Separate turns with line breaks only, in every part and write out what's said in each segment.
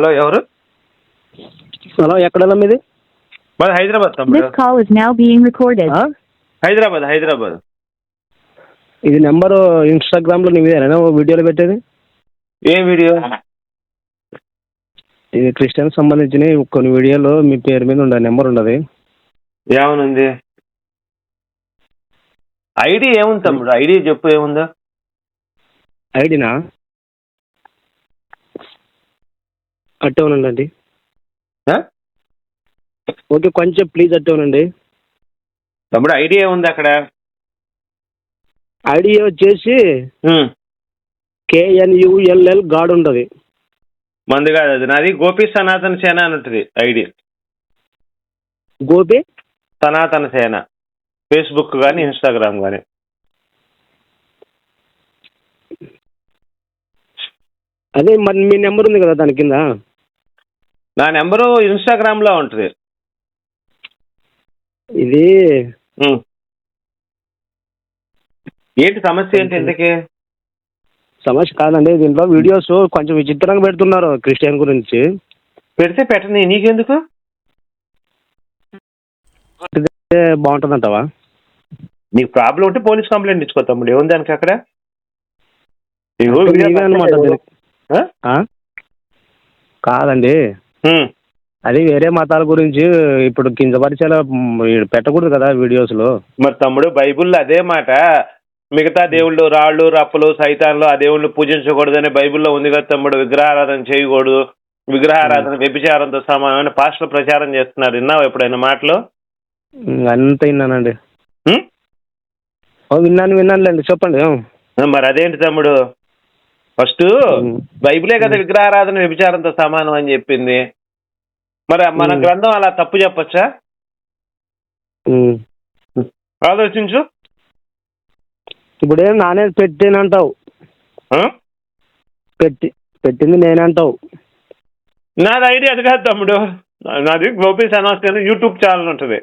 Hello, ఎవరు?
Hello, ఎక్కడ మీది?
మాది హైదరాబాద్ తమ్ముడు.
This call is now being recorded.
Hyderabad.
ఇది నెంబరు ఇన్స్టాగ్రామ్లో నీవేనా వీడియోలో పెట్టేది?
ఏ వీడియో?
ఇది క్రిస్టియన్ సంబంధించిన కొన్ని వీడియోలో మీ పేరు మీద ఉండే నెంబర్ ఉండదు.
ఏమనుంది? ఐడి ఏముంది తమ్ముడు? ఐడి చెప్పు, ఏముందో?
ఐడినా? అట్టే ఉనండి. ఓకే, కొంచెం ప్లీజ్ అట్టే ఉనండి
తమ్ముడు. ఐడి ఏముంది అక్కడ?
ఐడి వచ్చేసి KNULL గాడ్ ఉంటుంది.
మంది కాదు అది, నాది గోపి సనాతన సేన అని ఉంటుంది ఐడి.
గోపి
సనాతన సేన, ఫేస్బుక్ కానీ ఇన్స్టాగ్రామ్ కానీ.
అదే మరి మీ నెంబర్ ఉంది కదా దాని కింద.
నా నెంబరు ఇన్స్టాగ్రామ్లో ఉంటుంది.
ఇది
ఏంటి సమస్య? ఏంటి ఇంతకీ?
సమస్య కాదండి, దీంట్లో వీడియోస్ కొంచెం విచిత్రంగా పెడుతున్నారు క్రిస్టియన్ గురించి.
పెడితే పెట్టని, నీకెందుకు?
బాగుంటుందంటావా?
నీకు ప్రాబ్లం ఉంటే పోలీస్ కంప్లైంట్ ఇచ్చుకో తమ్ముడు, ఏముంది దానికి అక్కడ?
కాదండి, అది వేరే మతాల గురించి ఇప్పుడు కించపరిచేలా పెట్టకూడదు కదా వీడియోస్లో. మరి
తమ్ముడు, బైబుల్లో అదే మాట. మిగతా దేవుళ్ళు, రాళ్ళు రప్పలు సైతాన్లు, ఆ దేవుళ్ళు పూజించకూడదని బైబుల్లో ఉంది కదా తమ్ముడు. విగ్రహారాధన చేయకూడదు, విగ్రహారాధన వ్యభిచారంతో సమానమైన పాస్టర్లు ప్రచారం చేస్తున్నారు. విన్నావు ఎప్పుడైనా మాటలు?
అంత విన్నానండి. విన్నానులేండి, చెప్పండి.
మరి అదేంటి తమ్ముడు? ఫస్ట్ బైబిలే కదా విగ్రహారాధన వ్యభిచారంతో సమానం అని చెప్పింది. మరి మన గ్రంథం అలా తప్పు చెప్పచ్చా? ఆలోచించు.
ఇప్పుడేం నానే పెట్టినంటావు, పెట్టింది నేనంటావు.
నాది ఐడియా అది కాదు తమ్ముడు. నాది గోపి సనాతన యూట్యూబ్ ఛానల్ ఉంటుంది,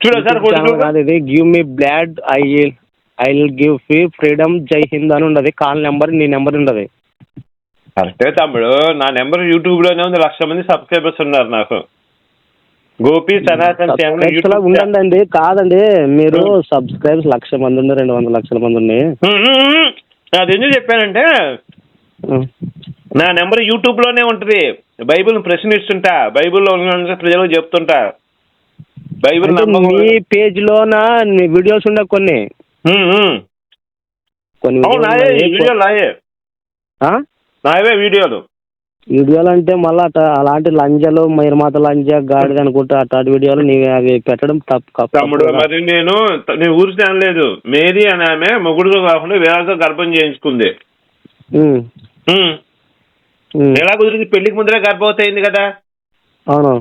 చూడు సార్.
ఇది give me blood I will give freedom జై హింద్ అని ఉండదు. కాల్ నెంబర్ నీ నెంబర్ ఉండదు.
కరెక్టే తమ్ముడు, నా నెంబర్ యూట్యూబ్ లోనే ఉంది. 1,00,000 మంది సబ్స్క్రైబర్స్ ఉన్నారు నాకు. గోపి సనాతన్
ఉండండి. కాదండి, మీరు సబ్స్క్రైబర్స్ 1,00,000 మంది ఉన్నారు, 200 లక్షల మంది ఉన్నాయి.
అది ఎందుకు చెప్పానంటే, నా నెంబర్ యూట్యూబ్ లోనే ఉంటుంది. బైబిల్ ప్రశ్నిస్తుంటా, బైబిల్లో ఉన్న ప్రజలకు చెప్తుంటా. బైబిల్
మీ పేజ్ లోన వీడియోస్ ఉండే కొన్ని
నావే వీడియోలు
అంటే మళ్ళీ అలాంటి లంజలు మైరమాత లంజ గాడిద అనుకుంటా అట్లాంటి వీడియోలు నీవి అవి పెట్టడం తప్పు
తమ్ముడు. మరి నేను ఊరికి అనలేదు. మేరీ అని ఆమె మొగుడుతో కాకుండా వేరేతో గర్భం చేయించుకుంది. ఎలా కుదిరింది? పెళ్లికి ముందరే గర్భవతి అయింది కదా.
అవును.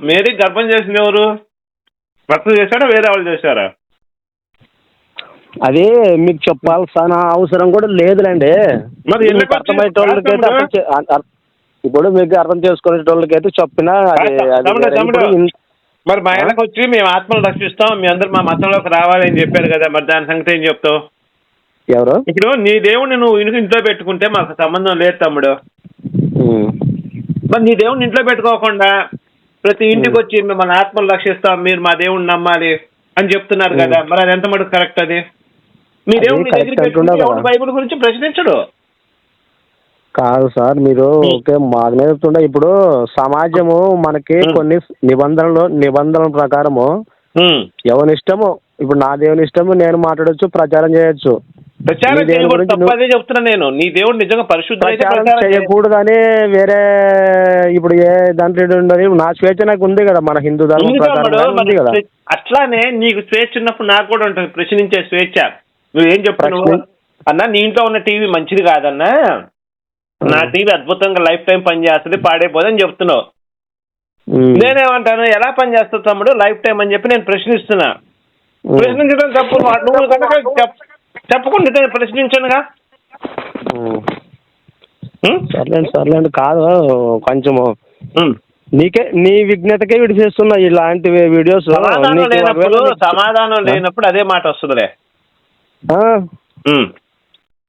మేరీ గర్భం చేసింది ఎవరు? భర్త చేశాడా, వేరే వాళ్ళు చేశారా?
అది మీకు చెప్పాల్సిన అవసరం కూడా లేదులేండి.
మరి
అర్థమయ్యేటోళ్ళకైతే ఇప్పుడు మీకు అర్థం చేసుకునేటోళ్ళకైతే చెప్పినా.
మరి మా ఇళ్ళకి వచ్చి మేము ఆత్మలు రక్షిస్తాం, మీ అందరు మా మతంలోకి రావాలని చెప్పారు కదా, మరి దాని సంగతి ఏం చెప్తావు?
ఎవరు?
ఇప్పుడు నీ దేవుడిని నువ్వు ఇంట్లో పెట్టుకుంటే మాకు సంబంధం లేదు తమ్ముడు. మరి నీ దేవుడిని ఇంట్లో పెట్టుకోకుండా ప్రతి ఇంటికి వచ్చి మిమ్మల్ని ఆత్మలు రక్షిస్తాం, మీరు మా దేవుడిని నమ్మాలి అని చెప్తున్నారు కదా, మరి అది ఎంత మటుకు కరెక్ట్? అది మీ దేవుడిని దగ్గర పెట్టుకుంటే బైబిల్ గురించి ప్రశ్నించడు.
కాదు సార్, మీరు ఓకే మాకు చెప్తుండే. ఇప్పుడు సమాజము మనకి కొన్ని నిబంధనల ప్రకారము ఎవరి ఇష్టము. ఇప్పుడు నా దేవుని ఇష్టము, నేను మాట్లాడొచ్చు, ప్రచారం చేయొచ్చు.
తప్పదే చెప్తున్నా నేను. నీ దేవుడు నిజంగా పరిశుద్ధం
చేయకూడదని వేరే ఇప్పుడు ఏ దాంట్లో ఉండదు. నా స్వేచ్ఛ నాకు ఉంది కదా, మన హిందూ ధర్మం ప్రకారం ఉంది కదా.
అట్లానే నీకు స్వేచ్ఛ ఉన్నప్పుడు నాకు కూడా ఉంటుంది ప్రశ్నించే స్వేచ్ఛ. నువ్వేం చెప్తున్నావు అన్నా? నీ ఇంట్లో ఉన్న టీవీ మంచిది కాదన్నా, నా టీవీ అద్భుతంగా లైఫ్ టైం పని చేస్తుంది, పాడైపోదని చెప్తున్నావు. నేనేమంటాను, ఎలా పని చేస్తావు తమ్ముడు లైఫ్ టైం అని చెప్పి నేను ప్రశ్నిస్తున్నా. ప్రశ్నించడం తప్పు. నువ్వు కనుక చెప్పకుండా ప్రశ్నించానుగా.
సర్లేండి. కాదు, కొంచెము నీకే నీ విజ్ఞతకే విడి చేస్తున్నా ఇలాంటి వీడియోస్.
సమాధానం లేనప్పుడు అదే మాట వస్తుందిలే.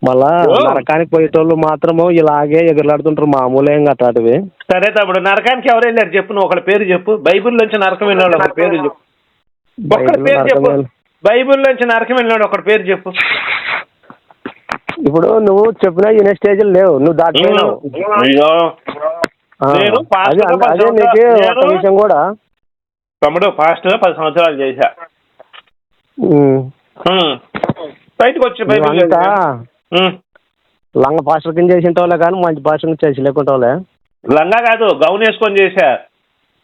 మళ్ళా నరకానికి పోయేటోళ్ళు మాత్రము ఇలాగే ఎగురులాడుతుంటారు, మామూలు ఏం అట్లాంటివి.
సరే తమ్ముడు, నరకానికి ఎవరు వెళ్ళారు చెప్పు, నువ్వు ఒకళ్ళ పేరు చెప్పు. బైబిల్లోంచి నరకం వెళ్ళినాడు ఒకటి పేరు చెప్పు. ఒక్కడి పేరు చెప్పు. బైబిల్లోంచి నరకం వెళ్ళినాడు ఒకటి పేరు చెప్పు.
ఇప్పుడు నువ్వు చెప్పినా ఈయన స్టేజ్లు లేవు, నువ్వు దాటిపోయినావు. అదే నీకు ఒక విషయం కూడా
తమ్ముడు, పాస్టర్ 10 సంవత్సరాలు చేశా, బయటకు వచ్చి
లంగ పాస్టర్ కింద చేసిన వాళ్ళే కానీ మంచి పాస్టర్ చేసి లేకుండా వాళ్ళే.
లంగా కాదు, గౌన్ వేసుకొని చేశా.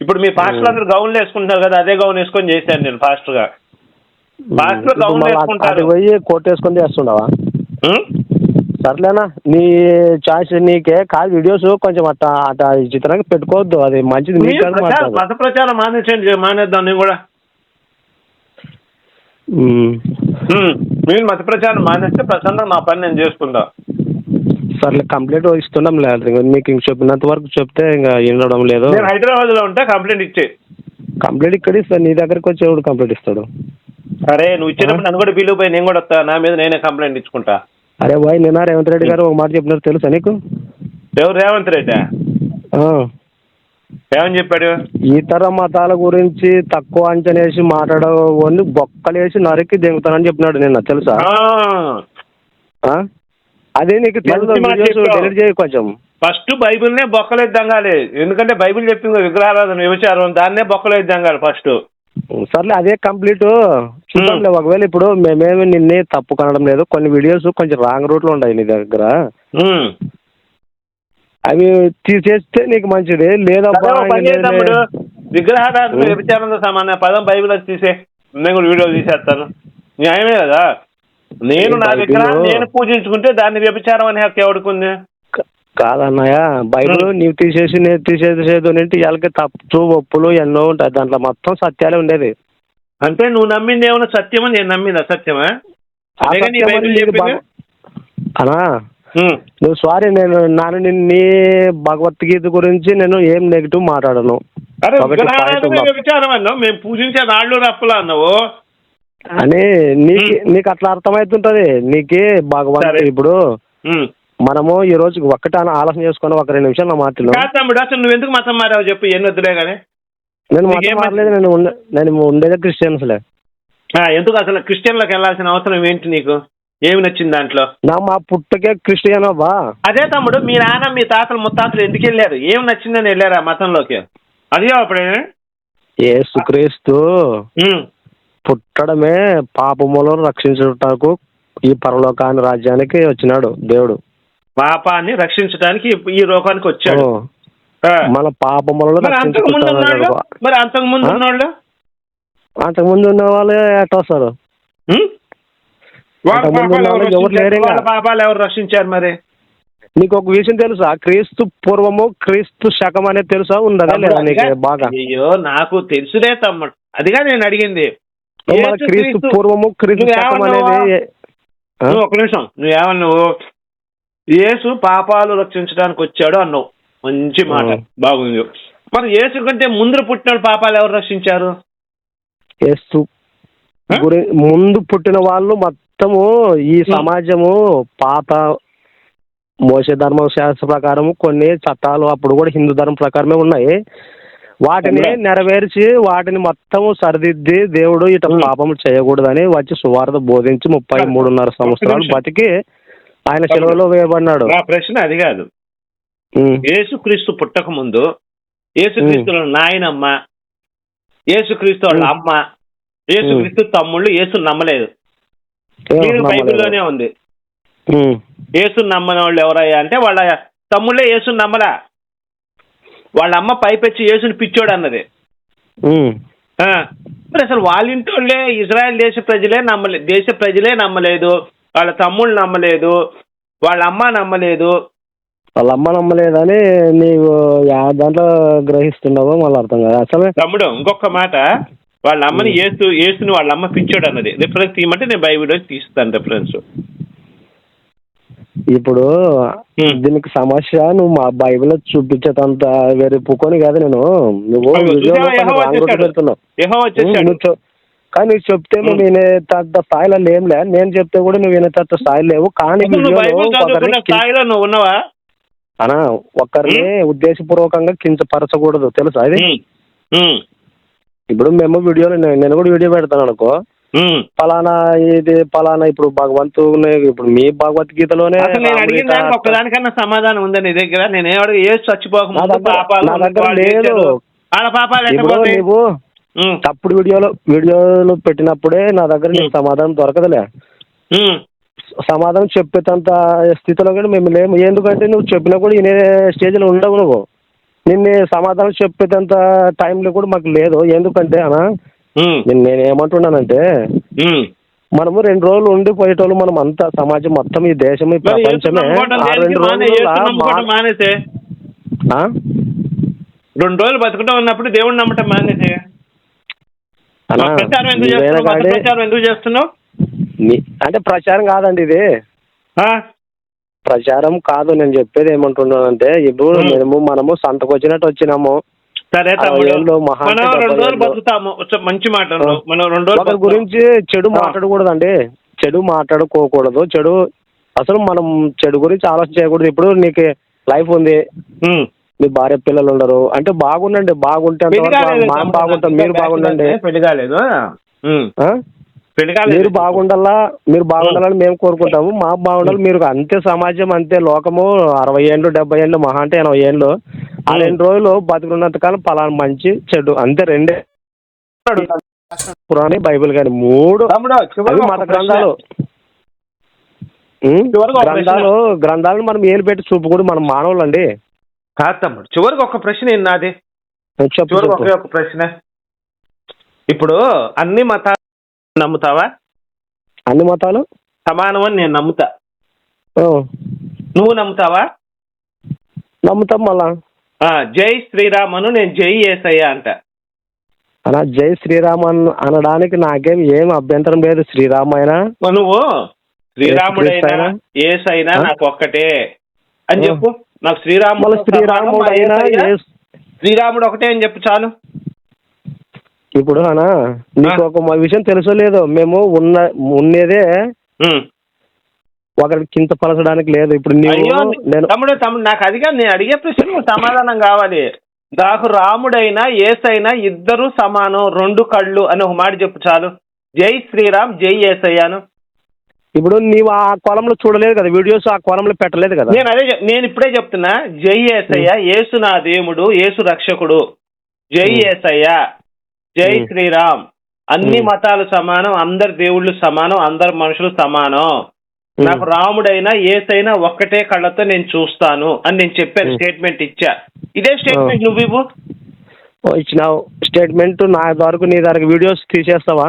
ఇప్పుడు మీ పాస్టర్లు అందరూ గౌన్లు వేసుకుంటున్నారు కదా, అదే గౌన్ వేసుకొని చేశాను నేను పాస్టర్ గా. పాస్టర్ గౌన్ వేసుకుంటారు,
పోయి కోట్ వేసుకొని చేస్తుండవా? సర్లేనా, నీ చాయిస్ నీకే. కాదు వీడియోస్ కొంచెం అట్లా అట్లా చిత్రంగా పెట్టుకోవద్దు, అది మంచిది.
మత ప్రచారం మానేసేయండి, మానేద్దాం నేను కూడా. మీరు మత ప్రచారం మానేస్తే ప్రశాంతంగా మా పని నేను చేసుకుంటా.
సర్లే, కంప్లైంట్ ఇస్తున్నాం లేదు, మీకు ఇంక చెప్పినంత వరకు చెప్తే ఇంకా వినడం లేదు.
నేను హైదరాబాద్ లో ఉంటా, కంప్లైంట్ ఇచ్చే.
కంప్లైంట్ ఇక్కడ ఇస్తాను, నీ దగ్గరకు వచ్చేవాడు కంప్లైంట్ ఇస్తాడు.
అరే నువ్వు ఇచ్చినప్పుడు నన్ను కూడా బిల్లు పోయి నేను కూడా వస్తా, నా మీద నేనే కంప్లైంట్ ఇచ్చుకుంటా.
అరే బాయ్, నిన్న రేవంత్ రెడ్డి గారు ఒక మాట చెప్పినారు తెలుసా నీకు?
ఎవరు రేవంత్ రెడ్డి? ఏమని చెప్పాడు?
ఇతర మతాల గురించి తక్కువ అంచనేసి మాట్లాడవని బొక్కలేసి నరికి దిగుతానని చెప్పినాడు నిన్న, తెలుసా? అదే నీకు డెలిట్ చేయ కొంచెం.
ఫస్ట్ బైబిల్నే బొక్కలేదు దంగాలి, ఎందుకంటే బైబిల్ చెప్పింది విగ్రహారాధన వ్యభిచారం, దాన్నే బొక్కలేదు దంగాలి ఫస్ట్.
సర్లే, అదే కంప్లీట్ చూద్దాంలే. ఒకవేళ ఇప్పుడు మేమేమి నిన్నే తప్పు కనడం లేదు, కొన్ని వీడియోస్ కొంచెం రాంగ్ రూట్లో ఉన్నాయి నీ దగ్గర, అవి తీసేస్తే నీకు మంచిది. లేదా
విగ్రహారాధన వ్యభిచారంతో సమాన పదం బైబిల్ తీసే, నేను కూడా వీడియో తీసేస్తాను, న్యాయమే కదా. నేను నా విగ్రహం నేను పూజించుకుంటే దాన్ని వ్యభిచారం అనే హక్కు ఎవడుకుంది?
కాదన్నయ్య, బైబిల్ నీవు తీసేసి నేను తీసేసేది ఏంటి, వాళ్ళకి తప్పు ఒప్పులు ఎన్నో ఉంటాయి, దాంట్లో మొత్తం సత్యాలే ఉండేది.
అంటే నువ్వు నమ్మింది ఏమన్నా సత్యమా, నేను నమ్మింది అసత్యమా?
అనా నువ్వు సారీ, నేను నీ భగవద్గీత గురించి నేను ఏం నెగిటివ్ మాట్లాడను.
వ్యభిచారం అన్నావు, మేము పూజించే నాళ్ళు రప్పులా అన్నావు
అని నీకు అట్లా అర్థమవుతుంటది. నీకు భగవంతుడు ఇప్పుడు మనము ఈ రోజు ఒక్కటే ఆలోచన చేసుకుని ఒక 2 నిమిషాలు నా మాటలు.
అసలు నువ్వు ఎందుకు మతం మారావు చెప్పు, ఎన్ని వద్దులే కానీ.
నేను మతం మారలేదు, నేను ఉండేదే క్రిస్టియన్స్లే.
ఎందుకు అసలు క్రిస్టియన్లోకి వెళ్ళాల్సిన అవసరం ఏంటి నీకు? ఏమి నచ్చింది దాంట్లో?
మా పుట్టకే క్రిస్టియన్ అబ్బా.
అదే తమ్ముడు, మీ నాన్న మీ తాతలు ముత్తాతలు ఎందుకు వెళ్ళారు? ఏం నచ్చిందని వెళ్ళారు ఆ మతంలోకి? అది అప్పుడే
యేసుక్రీస్తు పుట్టడమే పాపములను రక్షించుటకు ఈ పరలోకాన్ని రాజ్యానికి వచ్చినాడు దేవుడు.
పాపాన్ని రక్షించడానికి ఈ లోకానికి వచ్చాడు.
మన పాపములను
మరి అంతకుముందు
ఉన్న వాళ్ళు ఎట్లా వస్తారు?
పాపాలు ఎవరు రక్షించారు? మరి
నీకు ఒక విషయం తెలుసా, క్రీస్తు పూర్వము క్రీస్తు శకం అనేది తెలుసా, ఉండదా లేదా నీకు బాగా?
అయ్యో నాకు తెలుసులే తమ్ముడు, అదిగా నేను అడిగింది.
క్రీస్తు పూర్వము క్రీస్తు శకం అనేది.
ఒక నిమిషం, నువ్వు యేసు పాపాలు రక్షించడానికి వచ్చాడు అన్నావు, మంచి మాట, బాగుంది. మరి యేసు కంటే ముందు పుట్టిన పాపాలు ఎవరు రక్షించారు?
యేసు ముందు పుట్టిన వాళ్ళు మొత్తము ఈ సమాజము పాత మోసే ధర్మశాస్త్ర ప్రకారము కొన్ని చట్టాలు అప్పుడు కూడా హిందూ ధర్మం ప్రకారమే ఉన్నాయి. వాటిని నెరవేర్చి వాటిని మొత్తము సరిదిద్ది దేవుడు ఇట పాపము చేయకూడదని వచ్చి సువార్త బోధించి 33.5 సంవత్సరాలు బతికి ఆయన సెలవులో వేయబడినాడు.
నా ప్రశ్న అది కాదు. యేసుక్రీస్తు పుట్టక ముందు యేసుక్రీస్తు నాయనమ్మ, యేసుక్రీస్తు వాళ్ళ అమ్మ, యేసుక్రీస్తు తమ్ముళ్ళు యేసు నమ్మలేదు. బైబిల్లోనే ఉంది. యేసు నమ్మని వాళ్ళు ఎవరయ్యా అంటే వాళ్ళ తమ్ముళ్ళే యేసు నమ్మలా. వాళ్ళ అమ్మ పైపెచ్చి యేసుని పిచ్చోడు అన్నది. మరి అసలు వాళ్ళ ఇంటోళ్ళే ఇజ్రాయెల్ దేశ ప్రజలే నమ్మలేదు, వాళ్ళ తమ్ముళ్ళు నమ్మలేదు, వాళ్ళ అమ్మ నమ్మలేదు.
వాళ్ళ అమ్మ నమ్మలేదని నీవు దాంట్లో గ్రహిస్తున్నావో మళ్ళీ అర్థం కాదు అసలు.
తమ్ముడు ఇంకొక మాట, వాళ్ళ అమ్మని యేసుని వాళ్ళ అమ్మ పిచ్చోడు అన్నది. రిఫరెన్స్ తీయమంటే నేను బైబిల్లో తీస్తాను రిఫరెన్స్.
ఇప్పుడు దీనికి సమస్య నువ్వు మా బైబిల్లో చూపించేటంత వేరే పుకొని కాదు నేను, నువ్వు కానీ నీకు చెప్తే నువ్వు వినేంత స్థాయిలో లేవులే, నేను చెప్తే కూడా నువ్వు వినేంత స్థాయిలో లేవు. కానీ
స్థాయిలో నువ్వు ఉన్నావా
అనా ఒక్కరిని ఉద్దేశపూర్వకంగా కించపరచకూడదు, తెలుసా అది? ఇప్పుడు మేము వీడియోలో నేను కూడా వీడియో పెడతాను అనుకో, పలానా ఇది పలానా ఇప్పుడు భగవంతుని ఇప్పుడు మీ భగవద్గీతలోనే
ఒక్కదానికన్నా సమాధానం ఉందా నీ దగ్గర? నేనే చచ్చిపోక
లేదు. నువ్వు తప్పుడు వీడియోలు పెట్టినప్పుడే నా దగ్గర నీకు సమాధానం దొరకదులే. సమాధానం చెప్పేంత స్థితిలో కూడా మేము లేము. ఎందుకంటే నువ్వు చెప్పినా కూడా ఇనే స్టేజ్లో ఉండవు. నువ్వు నిన్ను సమాధానం చెప్పేంత టైంలో కూడా మాకు లేదు. ఎందుకంటే అన్నా నేనేమంటున్నానంటే మనము 2 రోజులు ఉండి పోయేటోళ్ళు మనం అంతా సమాజం మొత్తం ఈ దేశం ఈ ప్రపంచమే 2
మానేసే 2 రోజులు బతుకుతా ఉన్నప్పుడు దేవుడిని నమ్మటం మానేసే ఎందుకు చేస్తున్నావు?
అంటే ప్రచారం కాదండి ఇది, ప్రచారం కాదు. నేను చెప్పేది ఏమంటున్నానంటే ఇప్పుడు మనము సంతకొచ్చినట్టు వచ్చినాము.
సరే మంచి మాట.
ఒకరి గురించి చెడు మాట్లాడకూడదండి, చెడు మాట్లాడుకోకూడదు. అసలు మనం చెడు గురించి ఆలోచన చేయకూడదు. ఇప్పుడు నీకు లైఫ్ ఉంది, మీ భార్య పిల్లలు ఉండరు అంటే బాగుండండి, బాగుంటే మనం బాగుంటాం, మీరు బాగుండండి.
పెళ్లి కాలేదు,
మీరు బాగుండాలని మేము కోరుకుంటాము, మాకు బాగుండాలి, మీరు అంతే. సమాజం అంతే, లోకము 60 ఏళ్ళు 70 ఏళ్ళు మహా అంటే 80 ఏళ్ళు. ఆ 2 రోజులు బతుకున్నంత కాలం పలానా మంచి చెడు అంతే. 2 పురాణి బైబిల్ కానీ 3 మత గ్రంథాలను మనం ఏలు పెట్టి చూపు కూడా మనం మానవులండి.
కాదు తమ్ముడు, చివరికి ఒక ప్రశ్న నాది, ఒక ప్రశ్న. ఇప్పుడు అన్ని మతాలు నమ్ముతావా?
అన్ని మతాలు
సమానం అని నేను నమ్ముతా, నువ్వు నమ్ముతావా?
నమ్ముతాం. మళ్ళా
జై శ్రీరామ్ అను, నేను జై యేసయ్య అంట.
అలా జై శ్రీరామ్ అనడానికి నాకేం ఏం అభ్యంతరం లేదు. శ్రీరామైనా
నువ్వు శ్రీరాముడైనా యేసైనా నాకు ఒక్కటే అని చెప్పు. నాకు శ్రీరాముడు ఒకటే అని చెప్పు చాలు.
ఇప్పుడు అనా నీకు ఒక విషయం తెలుసో లేదో, మేము ఉన్నదే ఒకరికి కించపరచడానికి లేదు. ఇప్పుడు
తమ్ముడు నాకు అదిగా నేను అడిగే ప్రశ్న సమాధానం కావాలి. నాకు రాముడైనా యేసైనా ఇద్దరు సమానం, 2 కళ్ళు అని ఒక మాట చెప్పు చాలు. జై శ్రీరామ్ జై యేసయ్యాను.
ఇప్పుడు నీవు ఆ కోలంలో చూడలేదు కదా, వీడియోస్ ఆ కోలంలో పెట్టలేదు కదా.
నేను ఇప్పుడే చెప్తున్నా, జై యేసయ్య, యేసు నా దేవుడు, యేసు రక్షకుడు, జై యేసయ్య, జై శ్రీరామ్. అన్ని మతాలు సమానం, అందరు దేవుళ్ళు సమానం, అందరు మనుషులు సమానం. నాకు రాముడైనా యేసైనా ఒక్కటే కళ్ళతో నేను చూస్తాను అని నేను చెప్పాను, స్టేట్మెంట్ ఇచ్చా. ఇదే స్టేట్మెంట్ నువ్వు ఇవ్వు.
ఇచ్చినావు స్టేట్మెంట్. నా వరకు నీ దగ్గర వీడియోస్ తీసేస్తావా?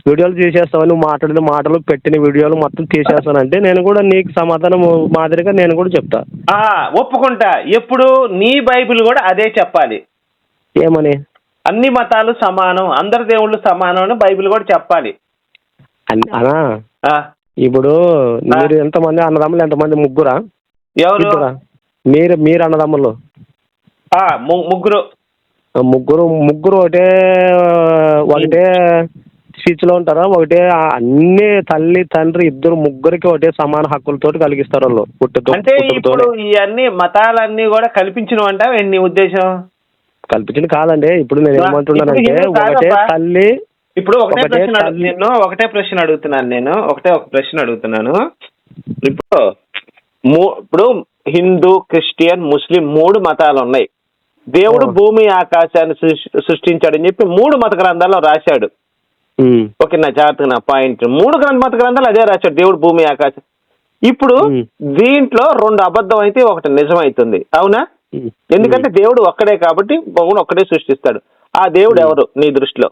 వీడియోలు తీసేస్తావా? నువ్వు మాట్లాడిన మాటలు పెట్టిన వీడియోలు మొత్తం తీసేస్తానంటే నేను కూడా నీకు సమాధానం మాదిరిగా నేను కూడా చెప్తా.
ఒప్పుకుంటా. ఎప్పుడు నీ బైబిల్ కూడా అదే చెప్పాలి.
ఏమని?
అన్ని మతాలు సమానం, అందరు దేవుళ్ళు సమానం అని బైబిల్ కూడా చెప్పాలి.
అనా ఇప్పుడు మీరు ఎంతమంది అన్నదమ్ములు? ఎంతమంది? ముగ్గురా?
ఎవరు?
మీరు అన్నదమ్ములు? ముగ్గురు ఒకటే స్పీచ్ లో ఉంటారా? ఒకటే అన్ని తల్లి తండ్రి ఇద్దరు ముగ్గురికి ఒకటే సమాన హక్కులతో కలిగిస్తారు వాళ్ళు.
అంటే ఇప్పుడు ఇవన్నీ మతాలన్నీ కూడా కల్పించినవంట నీ ఉద్దేశం?
కల్పించింది కాదండి. ఇప్పుడు నేను ఏమంటున్నానంటే ఒకటే తల్లి.
ఇప్పుడు ఒకటే ప్రశ్న అడుగుతున్నాను. ఇప్పుడు హిందూ, క్రిస్టియన్, ముస్లిం 3 మతాలు ఉన్నాయి. దేవుడు భూమి ఆకాశాన్ని సృష్టించాడని చెప్పి 3 మత గ్రంథాల్లో రాశాడు. ఓకే, నా జాగ్రత్తగా నా పాయింట్. 3 మత గ్రంథాలు అదే రాశాడు, దేవుడు భూమి ఆకాశం. ఇప్పుడు దీంట్లో 2 అబద్ధం అయితే 1 నిజమవుతుంది, అవునా? ఎందుకంటే దేవుడు ఒక్కడే కాబట్టి ఒక్కడే సృష్టిస్తాడు. ఆ దేవుడు ఎవరు నీ దృష్టిలో?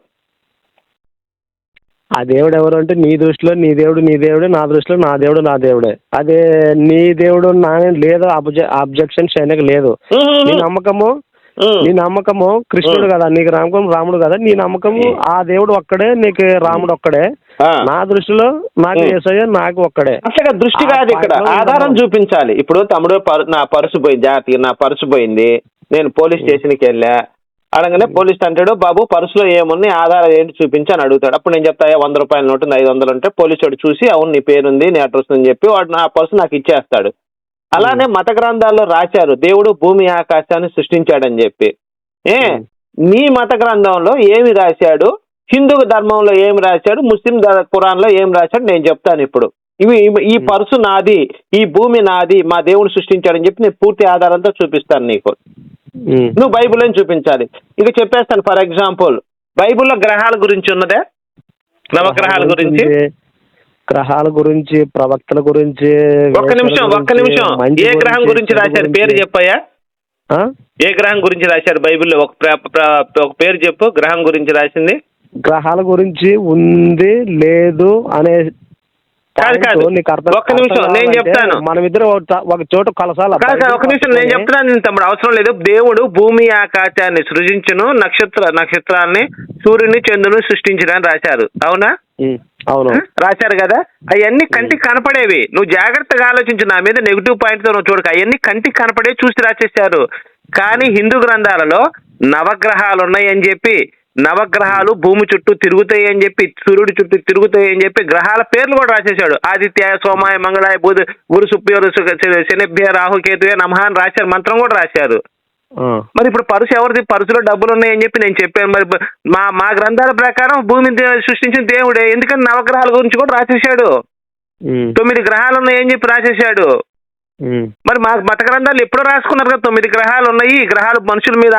ఆ దేవుడు ఎవరు అంటే నీ దృష్టిలో నీ దేవుడే, నా దృష్టిలో నా దేవుడే. అదే నీ దేవుడు నా లేదు, అబ్జెక్షన్ చేయడానికి లేదు. నీ నమ్మకము కృష్ణుడు కదా, నీకు నమ్మకం రాముడు కదా. నీ నమ్మకము ఆ దేవుడు ఒక్కడే, నీకు రాముడు ఒక్కడే. నా దృష్టిలో నాకు యేసయ్య నాకు ఒక్కడే.
అట్లా దృష్టి కాదు, ఇక్కడ ఆధారం చూపించాలి. ఇప్పుడు తమ్ముడు నా పర్సు పోయింది, జాగ్రత్తగా నా పర్సు పోయింది, నేను పోలీస్ స్టేషన్కి వెళ్ళా, అడగనే పోలీస్ అంటాడు, బాబు పర్సులో ఏముంది, ఆధార్ ఏంటి చూపించి అని అడుగుతాడు. అప్పుడు నేను చెప్తా 100 రూపాయల నోటు ఉంది, 500 ఉంటే పోలీసు వాడు చూసి అవును నీ పేరుంది, నీ అడ్రస్ అని చెప్పి వాడు నా పర్సు నాకు ఇచ్చేస్తాడు. అలానే మత గ్రంథాల్లో రాశారు దేవుడు భూమి ఆకాశాన్ని సృష్టించాడని చెప్పి. నీ మత గ్రంథంలో ఏమి రాశాడు, హిందూ ధర్మంలో ఏమి రాశాడు, ముస్లిం ఖురాన్లో ఏం రాశాడు నేను చెప్తాను ఇప్పుడు. ఈ పర్సు నాది, ఈ భూమి నాది, మా దేవుడు సృష్టించాడని చెప్పి నేను పూర్తి ఆధారంతో చూపిస్తాను నీకు. నువ్వు బైబిల్లో చూపించాలి. ఇక చెప్పేస్తాను. ఫర్ ఎగ్జాంపుల్ బైబిల్లో గ్రహాల గురించి ఉన్నదే, నవగ్రహాల గురించి,
గ్రహాల గురించి, ప్రవక్తల గురించి.
ఒక్క నిమిషం ఏ గ్రహం గురించి రాశారు పేరు చెప్పయ్యా? ఏ గ్రహం గురించి రాశారు బైబిల్లో? ఒక పేరు చెప్పు గ్రహం గురించి రాసింది.
గ్రహాల గురించి ఉంది లేదు అనే
కాదు ఒక్క నిమిషం నేను చెప్తాను.
మనమిద్దరు ఒక చోట కలసాలి.
ఒక నిమిషం నేను చెప్తున్నాను తమ్ముడు, అవసరం లేదు. దేవుడు భూమి ఆకాశాన్ని సృజించును, నక్షత్రాన్ని, సూర్యుని, చంద్రుని సృష్టించడానికి రాశారు. అవునా?
అవును
రాశారు కదా. అవన్నీ కంటికి కనపడేవి. నువ్వు జాగ్రత్తగా ఆలోచించు. నా మీద నెగిటివ్ పాయింట్ తో నువ్వు చూడక. అవన్నీ కంటికి కనపడే చూసి రాసేశారు. కానీ హిందూ గ్రంథాలలో నవగ్రహాలు ఉన్నాయని చెప్పి, నవగ్రహాలు భూమి చుట్టూ తిరుగుతాయి అని చెప్పి, సూర్యుడి చుట్టూ తిరుగుతాయి అని చెప్పి గ్రహాల పేర్లు కూడా రాసేశాడు. ఆదిత్య, సోమాయ, మంగళాయ, బుధ, గురు, శుక్ర, శనిభ్య, రాహుకేతువే నమః అని రాశారు. మంత్రం కూడా రాశారు. మరి ఇప్పుడు పరుసు ఎవరిది? పరుసులో డబ్బులు ఉన్నాయని చెప్పి నేను చెప్పాను. మరి మా గ్రంథాల ప్రకారం భూమిని సృష్టించిన దేవుడే. ఎందుకంటే నవగ్రహాల గురించి కూడా రాసేశాడు. 9 గ్రహాలు ఉన్నాయని చెప్పి రాసేశాడు. మరి మా మత గ్రంథాలు ఎప్పుడో రాసుకున్నారు కదా 9 గ్రహాలు ఉన్నాయి. ఈ గ్రహాలు మనుషుల మీద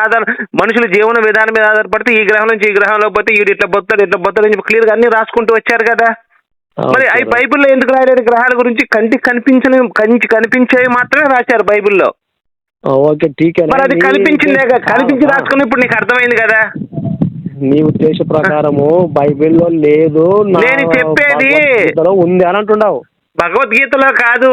మనుషుల జీవన విధానం మీద ఆధారపడితే ఈ గ్రహం నుంచి ఈ గ్రహంలో పోతే వీడు ఇట్లా పోతాడు అని చెప్పి క్లియర్ గా అన్ని రాసుకుంటూ వచ్చారు కదా. మరి అవి బైబిల్లో ఎందుకు రాయలేదు? గ్రహాల గురించి కంటికి కనిపించేవి మాత్రమే రాశారు బైబిల్లో. మరి అది కనిపించింది రాసుకుని ఇప్పుడు నీకు అర్థమైంది కదా.
నీ ఉద్దేశ ప్రకారము బైబిల్లో లేదు,
నేను చెప్పేది
ఉంది అని అంటున్నావు.
భగవద్గీతలో కాదు,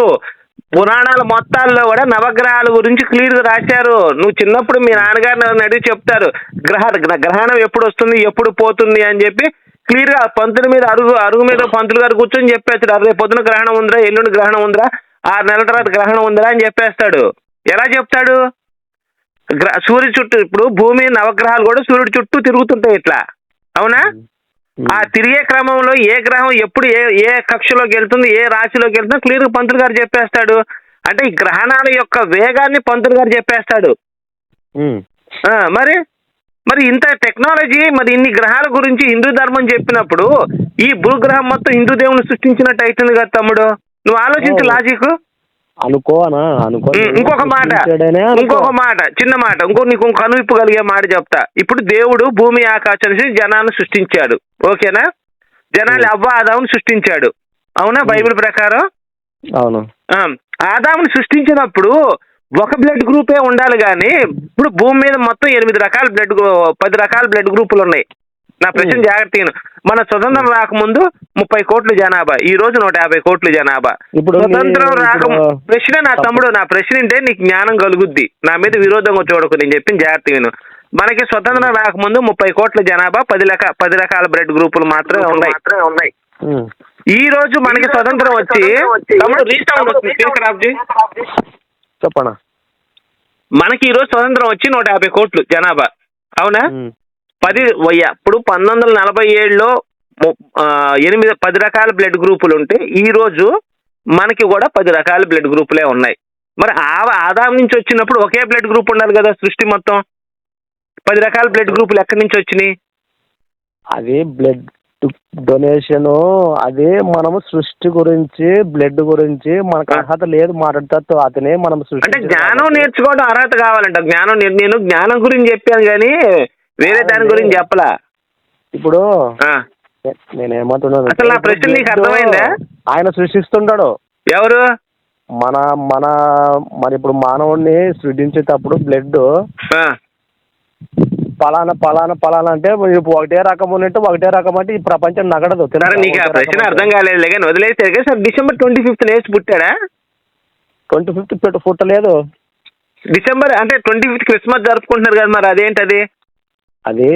పురాణాల మొత్తాల్లో కూడా నవగ్రహాల గురించి క్లియర్ గా రాశారు. నువ్వు చిన్నప్పుడు మీ నాన్నగారిని అడిగి చెప్తారు గ్రహణం ఎప్పుడు వస్తుంది, ఎప్పుడు పోతుంది అని చెప్పి క్లియర్ గా పంతుల మీద అరుగు మీద పంతులు గారు కూర్చొని చెప్పేస్తాడు. రేపు పొద్దున గ్రహణం ఉందిరా, ఎల్లుండి గ్రహణం ఉందిరా, 6 నెలల తర్వాత గ్రహణం ఉందిరా అని చెప్పేస్తాడు. ఎలా చెప్తాడు? సూర్యుడి చుట్టూ, ఇప్పుడు భూమి నవగ్రహాలు కూడా సూర్యుడి చుట్టూ తిరుగుతుంటాయి ఇట్లా. అవునా? ఆ తిరిగే క్రమంలో ఏ గ్రహం ఎప్పుడు ఏ కక్షలోకి వెళ్తుంది, ఏ రాశిలోకి వెళ్తుందో క్లియర్ గా పంతులు గారు చెప్పేస్తాడు. అంటే ఈ గ్రహణాల యొక్క వేగాన్ని పంతులు గారు చెప్పేస్తాడు. మరి ఇంత టెక్నాలజీ, మరి ఇన్ని గ్రహాల గురించి హిందూ ధర్మం చెప్పినప్పుడు ఈ భూగ్రహం మొత్తం హిందూ దేవుని సృష్టించినట్టు అవుతుంది కదా తమ్ముడు. నువ్వు ఆలోచించు లాజిక్. ఇంకొక మాట చిన్న మాట, నీకు కనువిప్పు కలిగే మాట చెప్తా. ఇప్పుడు దేవుడు భూమి ఆకాశాన్ని జనాన్ని సృష్టించాడు. ఓకేనా? జనాలు అవ్వ ఆదాముని సృష్టించాడు. అవునా? బైబిల్ ప్రకారం.
అవును.
ఆదాముని సృష్టించినప్పుడు ఒక బ్లడ్ గ్రూపే ఉండాలి కానీ ఇప్పుడు భూమి మీద మొత్తం 10 రకాల బ్లడ్ గ్రూపులు ఉన్నాయి. నా ప్రశ్న జాగ్రత్తగా, మన స్వతంత్రం రాకముందు 30 కోట్ల జనాభా, ఈ రోజు 150 కోట్ల జనాభా. స్వతంత్రం ప్రశ్న నా తమ్ముడు, నా ప్రశ్న అంటే నీకు జ్ఞానం కలుగుద్ది. నా మీద విరోధంగా చూడకు, నేను చెప్పిన జాగ్రత్తగా. మనకి స్వతంత్రం రాకముందు 30 కోట్ల జనాభా, 10 రకాల బ్లడ్ గ్రూపులు మాత్రమే ఉన్నాయి. ఈ రోజు మనకి స్వతంత్రం వచ్చి
చెప్పనా,
మనకి ఈ రోజు స్వతంత్రం వచ్చి 150 కోట్లు జనాభా. అవునా? ఇప్పుడు 1947లో 10 రకాల బ్లడ్ గ్రూపులు ఉంటే ఈ రోజు మనకి కూడా 10 రకాల బ్లడ్ గ్రూపులే ఉన్నాయి. మరి ఆదాం నుంచి వచ్చినప్పుడు ఒకే బ్లడ్ గ్రూప్ ఉండాలి కదా సృష్టి మొత్తం. 10 రకాల బ్లడ్ గ్రూపులు ఎక్కడి నుంచి వచ్చినాయి?
అది బ్లడ్ డొనేషన్, అదే మనము సృష్టి గురించి, బ్లడ్ గురించి మనకు అర్హత లేదు మాట్లాడతారు. అతనే మనం
అంటే జ్ఞానం నేర్చుకోవడం అర్హత కావాలంట. నేను జ్ఞానం గురించి చెప్పాను కానీ వేరే దాని గురించి చెప్పలా.
ఇప్పుడు నేనేమంటున్నాను,
అసలు నా ప్రశ్న నీకు అర్థమైందా?
ఆయన సృష్టిస్తుంటాడు.
ఎవరు?
మన ఇప్పుడు మానవుడిని సృష్టించేటప్పుడు బ్లడ్ పలానా అంటే ఒకటే రకం ఉన్నట్టు ఒకటే రకం అంటే ఈ ప్రపంచం నగడదు.
నీకు ఆ ప్రశ్న అర్థం కాలేదు కానీ వదిలేసారు. సార్ డిసెంబర్ 25th వేసి పుట్టాడా?
25th పుట్టలేదు.
డిసెంబర్ అంటే 25th క్రిస్మస్ జరుపుకుంటున్నారు కదా, మరి అదేంటది?
అది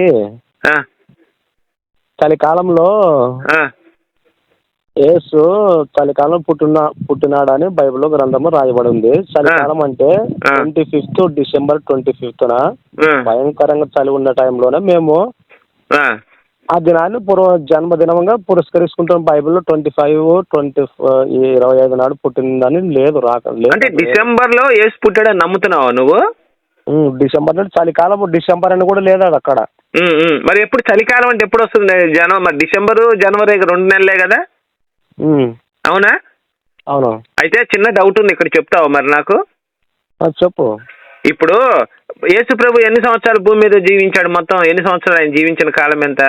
చలికాలంలో యేసు చలికాలం పుట్టినాడని బైబిల్లో గ్రంథము రాయబడి ఉంది. చలికాలం అంటే 25th December 25th భయంకరంగా చలి ఉన్న టైంలోనే మేము ఆ దినాన్ని జన్మదినంగా పురస్కరించుకుంటాం. బైబిల్లో 25 నాడు పుట్టిందని లేదు
అంటే డిసెంబర్ లో యేసు పుట్టాడని నమ్ముతున్నావా నువ్వు?
డిసెంబర్ నుండి చలికాలం, డిసెంబర్ అని కూడా లేదు అది అక్కడ.
మరి ఎప్పుడు చలికాలం అంటే ఎప్పుడు వస్తుంది? మరి డిసెంబరు జనవరి 2 నెలలే కదా? అవునా?
అవును.
అయితే చిన్న డౌట్ ఉంది, ఇక్కడ చెప్తావా మరి నాకు?
చెప్పు.
ఇప్పుడు యేసు ప్రభు ఎన్ని సంవత్సరాలు భూమి మీద జీవించాడు? మొత్తం ఎన్ని సంవత్సరాలు ఆయన జీవించిన కాలం ఎంత?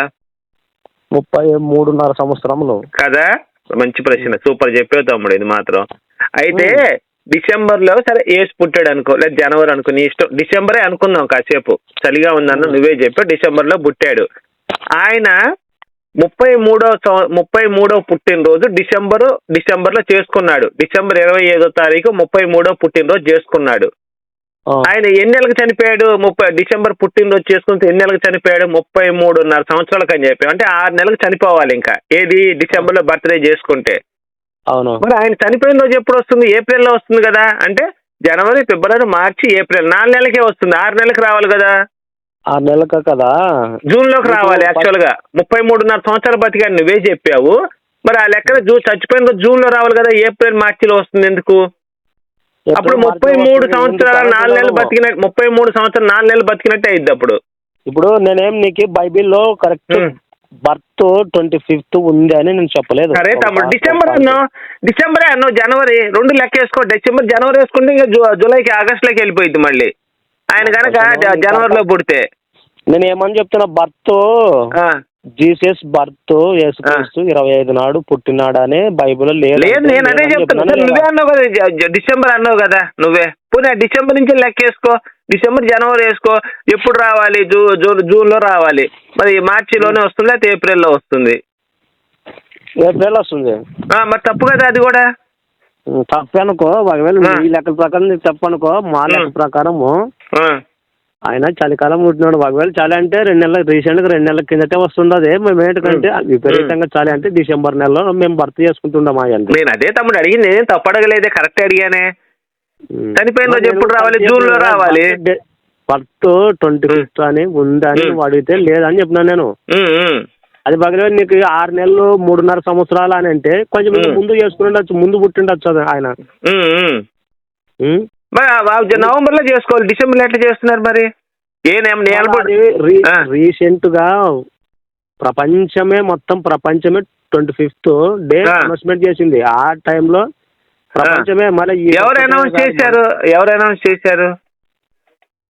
33.5 సంవత్సరములు
కదా. మంచి ప్రశ్న, సూపర్ చెప్పావు తమ్ముడు ఇది మాత్రం. అయితే డిసెంబర్ లో సరే యేసు పుట్టాడు అనుకో, లేదా జనవరి అనుకో, నీ ఇష్టం. డిసెంబరే అనుకుందాం, కాసేపు చలిగా ఉందన్న నువ్వే చెప్పావు. డిసెంబర్ లో పుట్టాడు ఆయన. 33వ పుట్టినరోజు డిసెంబర్ లో చేసుకున్నాడు. డిసెంబర్ 25వ తారీఖు 33వ పుట్టినరోజు చేసుకున్నాడు. ఆయన ఎన్ని నెలలకు చనిపోయాడు? డిసెంబర్ పుట్టినరోజు చేసుకుంటే ఎన్ని నెలలకు చనిపోయాడు? 33.5 సంవత్సరాలకు అని చెప్పాడు. అంటే 6 నెలలకు చనిపోవాలి ఇంకా, ఏది డిసెంబర్ లో బర్త్డే చేసుకుంటే.
అవును.
మరి ఆయన చనిపోయిన రోజు ఎప్పుడు వస్తుంది? ఏప్రిల్లో వస్తుంది కదా. అంటే జనవరి, ఫిబ్రవరి, మార్చి, ఏప్రిల్ 4 నెలలకే వస్తుంది. 6 నెలలకు రావాలి కదా.
6 నెలలకు కదా,
జూన్ లోకి రావాలి. యాక్చువల్ గా 33.5 సంవత్సరాలు బతికాడు నువ్వే చెప్పావు. మరి ఆ లెక్కన చచ్చిపోయిన రోజు జూన్ లో రావాలి కదా, ఏప్రిల్ మార్చిలో వస్తుంది ఎందుకు? అప్పుడు 33 సంవత్సరాలు 4 నెలలు బతికినట్టు, 33 సంవత్సరాలు 4 నెలలు బతికినట్టే అయింది.
ఇప్పుడు నేనేం నీకు బైబిల్లో కరెక్ట్ బర్త్ 25th ఉంది అని నేను చెప్పలేదు.
సరే తమ్ముడు, డిసెంబరే అన్నావు. జనవరి 2 లెక్క వేసుకో. డిసెంబర్ జనవరి వేసుకుంటే ఇంకా జూలైకి, ఆగస్టులోకి వెళ్ళిపోయింది మళ్ళీ. ఆయన కనుక జనవరిలో పుడితే
నేను ఏమని చెప్తున్నా, బర్త్ జీసస్ బర్త్ యేసుక్రీస్తు 25 నాడు పుట్టినాడని బైబిల్లో లేదు.
నేను అదే చెప్తున్నా. నువ్వే అన్నావు కదా, డిసెంబర్ అన్నావు కదా నువ్వే. పోనీ డిసెంబర్ నుంచి లెక్కేసుకో. డిసెంబర్ జనవరి వేసుకో. ఎప్పుడు రావాలి? జూన్ లో రావాలి. మరి మార్చిలోనే వస్తుంది, లేకపోతే ఏప్రిల్లో వస్తుంది?
ఏప్రిల్ వస్తుంది.
మరి తప్పు కదా అది కూడా.
తప్పు అనుకో, ఒకవేళ ఈ లెక్క ప్రకారం చెప్పనుకో, మా లెక్క ప్రకారము ఆయన చలికాలం పుట్టినాడు. ఒకవేళ చలి అంటే 2 నెలలు, రీసెంట్గా 2 నెలల కిందటే వస్తుండదు. మేము ఏంటంటే విపరీతంగా చలి అంటే డిసెంబర్ నెలలో మేము భర్తీ చేసుకుంటున్నాం.
నేను అదే తమ్ముడు అడిగింది, నేను తప్పు అడగలేదే, కరెక్ట్ అడిగానే. చనిపోయిన రోజు ఎప్పుడు రావాలి? జూన్ లో రావాలి.
బర్త్ 25th అని ఉందని అడిగితే లేదని చెప్పినాను నేను. అది పగలే నీకు 6 నెలలు 3.5 సంవత్సరాలు అని అంటే కొంచెం ముందు చేసుకుని ఉండొచ్చు, ముందు పుట్టిండొచ్చు ఆయన.
నవంబర్ లో చేసుకోవాలి, డిసెంబర్ లో ఎట్లా చేస్తున్నారు మరి?
రీసెంట్ గా మొత్తం ప్రపంచమే 25th డే అనౌన్స్మెంట్ చేసింది. ఆ టైంలో ప్రపంచమే మళ్ళీ
ఎవరు అనౌన్స్ చేశారు?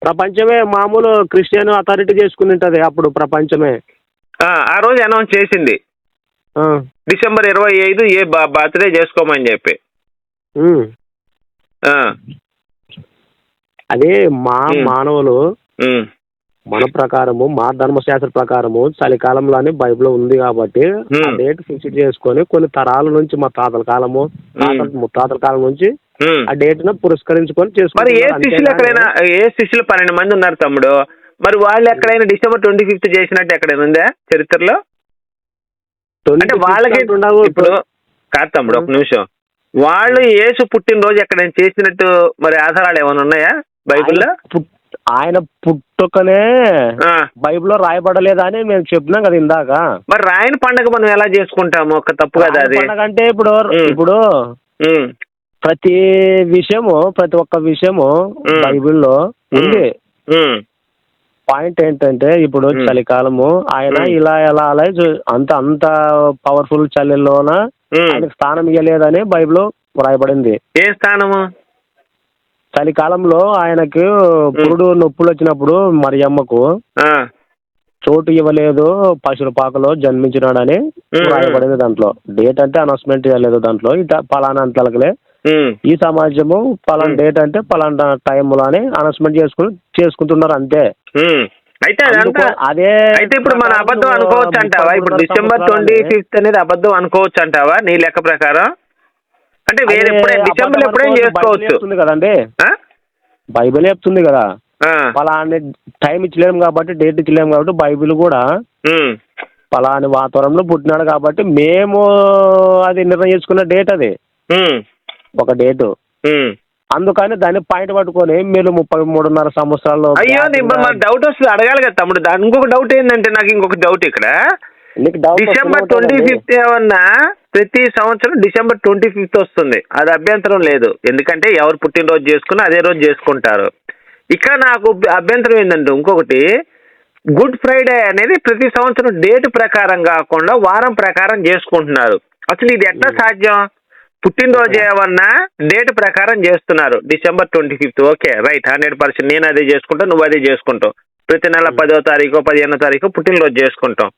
ప్రపంచమే మామూలు క్రిస్టియన్ అథారిటీ చేసుకుని ఉంటది అప్పుడు ప్రపంచమే.
ఆ రోజు అనౌన్స్ చేసింది డిసెంబర్ 25 ఏ బర్త్డే చేసుకోమని చెప్పి. అదే
మానవులు మన ప్రకారము, మా ధర్మశాస్త్ర ప్రకారము చలికాలంలోనే బైబిల్ ఉంది కాబట్టి ఆ డేట్ ఫిక్స్ చేసుకొని కొన్ని తరాల నుంచి, మా తాతల కాలము, ముత్తాతల కాలం నుంచి ఆ డేట్ ను పురస్కరించుకొని చేసుకుంటారు.
ఏ శిష్యులు 12 మంది ఉన్నారు తమ్ముడు. మరి వాళ్ళు ఎక్కడైనా డిసెంబర్ 25th చేసినట్టు ఎక్కడైనా ఉందా చరిత్రలో? అంటే వాళ్ళకి ఇప్పుడు కాదు తమ్ముడు, ఒక నిమిషం. వాళ్ళు యేసు పుట్టినరోజు ఎక్కడైనా చేసినట్టు మరి ఆధారాలు ఏమైనా ఉన్నాయా బైబిల్లో?
ఆయన పుట్టుకనే బైబిల్లో రాయబడలేదా అని మేము చెప్పినాం కదా ఇందాక.
మరి రాయని పండుగ మనం ఎలా చేసుకుంటాము? ఒక తప్పు కదా అది.
అంటే ఇప్పుడు ప్రతి ఒక్క విషయము బైబిల్లో ఉంది. పాయింట్ ఏంటంటే ఇప్పుడు చలికాలము ఆయన ఇలా అలా అంత పవర్ఫుల్ చలిలోన ఆయనకు స్థానం ఇవ్వలేదని బైబిల్లో రాయబడింది.
ఏ స్థానము?
చలికాలంలో ఆయనకు పురుడు నొప్పులు వచ్చినప్పుడు మరియమ్మకు చోటు ఇవ్వలేదు, పశువుల పాకలో జన్మించినాడని రాయబడింది. దాంట్లో డేట్ అంటే అనౌన్స్మెంట్ చేయలేదు. దాంట్లో ఇట్లా పలానా అంతలకలే ఈ సమాజము పలానా డేట్ అంటే పలానా టైంలో అని అనౌన్స్మెంట్ చేసుకుంటున్నారు అంతే.
అయితే ఇప్పుడు మన అబద్ధం అనుకోవచ్చు అంటావా? ఇప్పుడు డిసెంబర్ 25th అనేది అబద్ధం అనుకోవచ్చు అంటావా నీ లెక్క ప్రకారం? అంటే వేరే డిసెంబర్ ఎప్పుడైనా చేసుకోవచ్చు
కదండి. బైబిల్ చెప్తుంది కదా, పలానా టైం ఇచ్చలేము కాబట్టి, డేట్ ఇచ్చలేము కాబట్టి బైబిల్ కూడా పలాని వాతావరణంలో పుట్టినాడు కాబట్టి మేము అది నిర్ణయించుకున్న డేట్ అది ఒక డేటు. అందుకని దాన్ని పాయింట్ పట్టుకొని మీరు 33.5 సంవత్సరాలు.
అయ్యో మరి డౌట్ వస్తుంది, అడగాలి కదా తమ్ముడు. ఇంకొక డౌట్ ఏంటంటే, నాకు ఇంకొక డౌట్ ఇక్కడ, డిసెంబర్ 25 ఏమన్నా ప్రతి సంవత్సరం డిసెంబర్ 25 వస్తుంది, అది అభ్యంతరం లేదు, ఎందుకంటే ఎవరు పుట్టినరోజు చేసుకున్నా అదే రోజు చేసుకుంటారు. ఇక్కడ నాకు అభ్యంతరం ఏంటంటే ఇంకొకటి, గుడ్ ఫ్రైడే అనేది ప్రతి సంవత్సరం డేట్ ప్రకారం కాకుండా వారం ప్రకారం చేసుకుంటున్నారు. అసలు ఇది ఎట్లా సాధ్యం? పుట్టినరోజు ఏమన్నా డేట్ ప్రకారం చేస్తున్నారు, డిసెంబర్ 25. Okay right, 100%. నేను అదే చేసుకుంటా, నువ్వు అదే చేసుకుంటావు. ప్రతి నెల 10వ తారీఖు 15వ తారీఖు పుట్టినరోజు చేసుకుంటాం.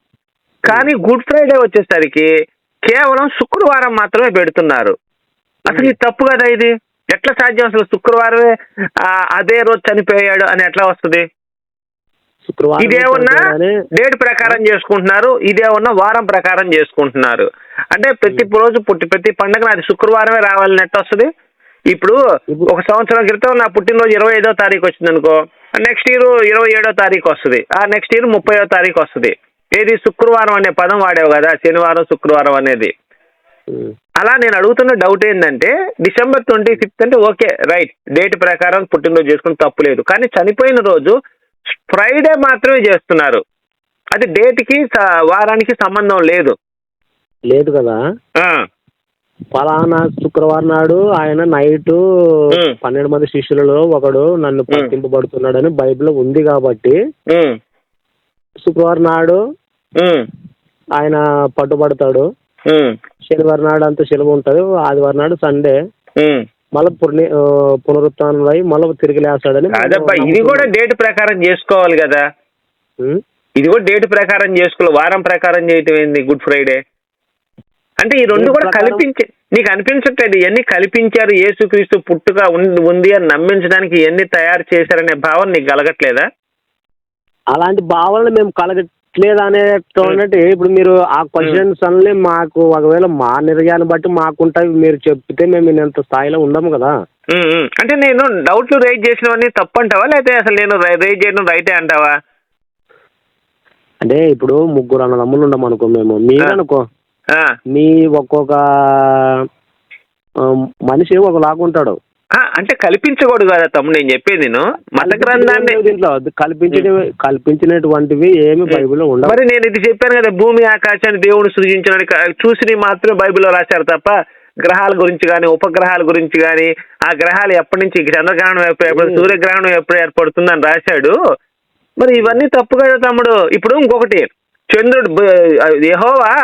కానీ గుడ్ ఫ్రైడే వచ్చేసరికి కేవలం శుక్రవారం మాత్రమే పెడుతున్నారు. అసలు ఇది తప్పు కదా, ఇది ఎట్లా సాధ్యం? అసలు శుక్రవారమే అదే రోజు చనిపోయాడు అని ఎట్లా వస్తుంది? ఇదేమన్నా డేట్ ప్రకారం చేసుకుంటున్నారు, ఇదేమన్నా వారం ప్రకారం చేసుకుంటున్నారు. అంటే ప్రతి రోజు ప్రతి పండుగ అది శుక్రవారమే రావాలని ఎట్లా వస్తుంది? ఇప్పుడు ఒక సంవత్సరం క్రితం నా పుట్టినరోజు 25వ తారీఖు వచ్చింది అనుకో, నెక్స్ట్ ఇయర్ 27వ తారీఖు వస్తుంది, నెక్స్ట్ ఇయర్ 30వ తారీఖు వస్తుంది. ఏది? శుక్రవారం అనే పదం వాడావు కదా, శనివారం శుక్రవారం అనేది. అలా నేను అడుగుతున్న డౌట్ ఏంటంటే, డిసెంబర్ 25 అంటే ఓకే రైట్, డేట్ ప్రకారం పుట్టినరోజు చేసుకుని తప్పు లేదు. కానీ చనిపోయిన రోజు ఫ్రైడే మాత్రమే చేస్తున్నారు, అది డేట్కి వారానికి సంబంధం లేదు
కదా. ఫలానా శుక్రవారం నాడు ఆయన నైట్ 12 మంది శిష్యులలో ఒకడు నన్ను పట్టింపబడుతున్నాడని బైబిల్లో ఉంది కాబట్టి శుక్రవారం నాడు ఆయన పట్టుబడతాడు, శనివారం నాడు అంతా సెలవు ఉంటుంది, ఆదివారం నాడు సండే మళ్ళీ పునరుత్థానం అయి మళ్ళీ తిరిగి లేస్తాడని.
ఇది కూడా డేట్ ప్రకారం చేసుకోవాలి కదా, ఇది కూడా డేట్ ప్రకారం చేసుకోవాలి, వారం ప్రకారం చేయటం ఏంది గుడ్ ఫ్రైడే అంటే? ఈ రెండు కూడా కల్పించే, నీకు అనిపించట్లేదు ఇవన్నీ కల్పించారు, యేసుక్రీస్తు పుట్టుక ఉంది అని నమ్మించడానికి ఇవన్నీ తయారు చేశారనే భావన నీకు కలగట్లేదా?
అలాంటి భావనలు మేము కలగట్లేదు అనేటువంటి, ఇప్పుడు మీరు ఆ క్వశ్చన్స్ అన్ని మాకు ఒకవేళ మా నిర్ణయాన్ని బట్టి మాకుంటాయి, మీరు చెప్తే మేము ఇంత స్థాయిలో ఉండము కదా.
అంటే నేను డౌట్లు రైజ్ చేసినవన్నీ తప్పు అంటావా, లేకపోతే అసలు నేను రైజ్ చేయడం రైటే అంటావా?
అంటే ఇప్పుడు 3 అన్నదమ్ములు ఉండము అనుకో, మేము మీరు అనుకో, మీ ఒక్కొక్క మనిషి ఒకలాగుంటాడు.
అంటే కల్పించకూడదు కదా తమ్ముడు, నేను చెప్పేది నేను మత గ్రంథాన్ని
దీంట్లో కల్పించినటువంటివి ఏమి బైబిల్లో ఉండవు.
మరి నేను ఇది చెప్పాను కదా, భూమి ఆకాశాన్ని దేవుడు సృజించడానికి చూసి మాత్రమే బైబిల్లో రాశారు తప్ప గ్రహాల గురించి కానీ ఉపగ్రహాల గురించి కానీ, ఆ గ్రహాలు ఎప్పటి నుంచి చంద్రగ్రహణం ఎప్పుడు, సూర్యగ్రహణం ఎప్పుడు ఏర్పడుతుందని రాశాడు. మరి ఇవన్నీ తప్పు కదా తమ్ముడు. ఇప్పుడు ఇంకొకటి, చంద్రుడు యెహోవా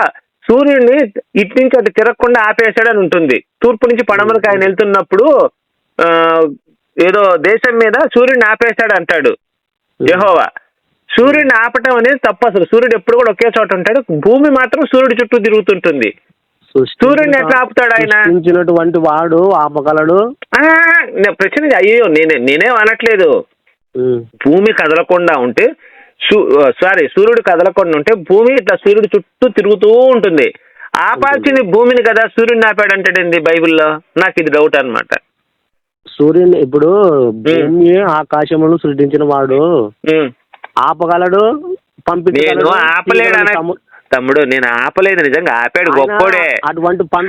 సూర్యుడిని ఇటు నుంచి అటు తిరగకుండా ఆపేశాడని ఉంటుంది. తూర్పు నుంచి పడమరకు ఆయన వెళ్తున్నప్పుడు ఏదో దేశం మీద సూర్యుడిని ఆపేశాడు అంటాడు యెహోవా. సూర్యుడిని ఆపటం అనేది తప్పు. అసలు సూర్యుడు ఎప్పుడు కూడా ఒకే చోట ఉంటాడు, భూమి మాత్రం సూర్యుడి చుట్టూ తిరుగుతుంటుంది. సూర్యుడిని ఎట్లా ఆపుతాడు ఆయన?
వాడు ఆపగలడు.
ప్రశ్న అయ్యో నేనేం అనట్లేదు. భూమి కదలకుండా ఉంటే సూర్యుడు కదలకుండా ఉంటే భూమి ఇట్లా సూర్యుడు చుట్టూ తిరుగుతూ ఉంటుంది. ఆపాల్సింది భూమిని కదా, సూర్యుడిని ఆపాడంటాడండి బైబిల్లో. నాకు ఇది డౌట్ అన్నమాట.
సూర్యుని ఇప్పుడు భూమి ఆకాశమును సృష్టించిన వాడు ఆపగలడు,
నేను ఆపలేడు తమ్ముడు, నేను ఆపలేదు, నిజంగా ఆపాడు, గొప్పోడే.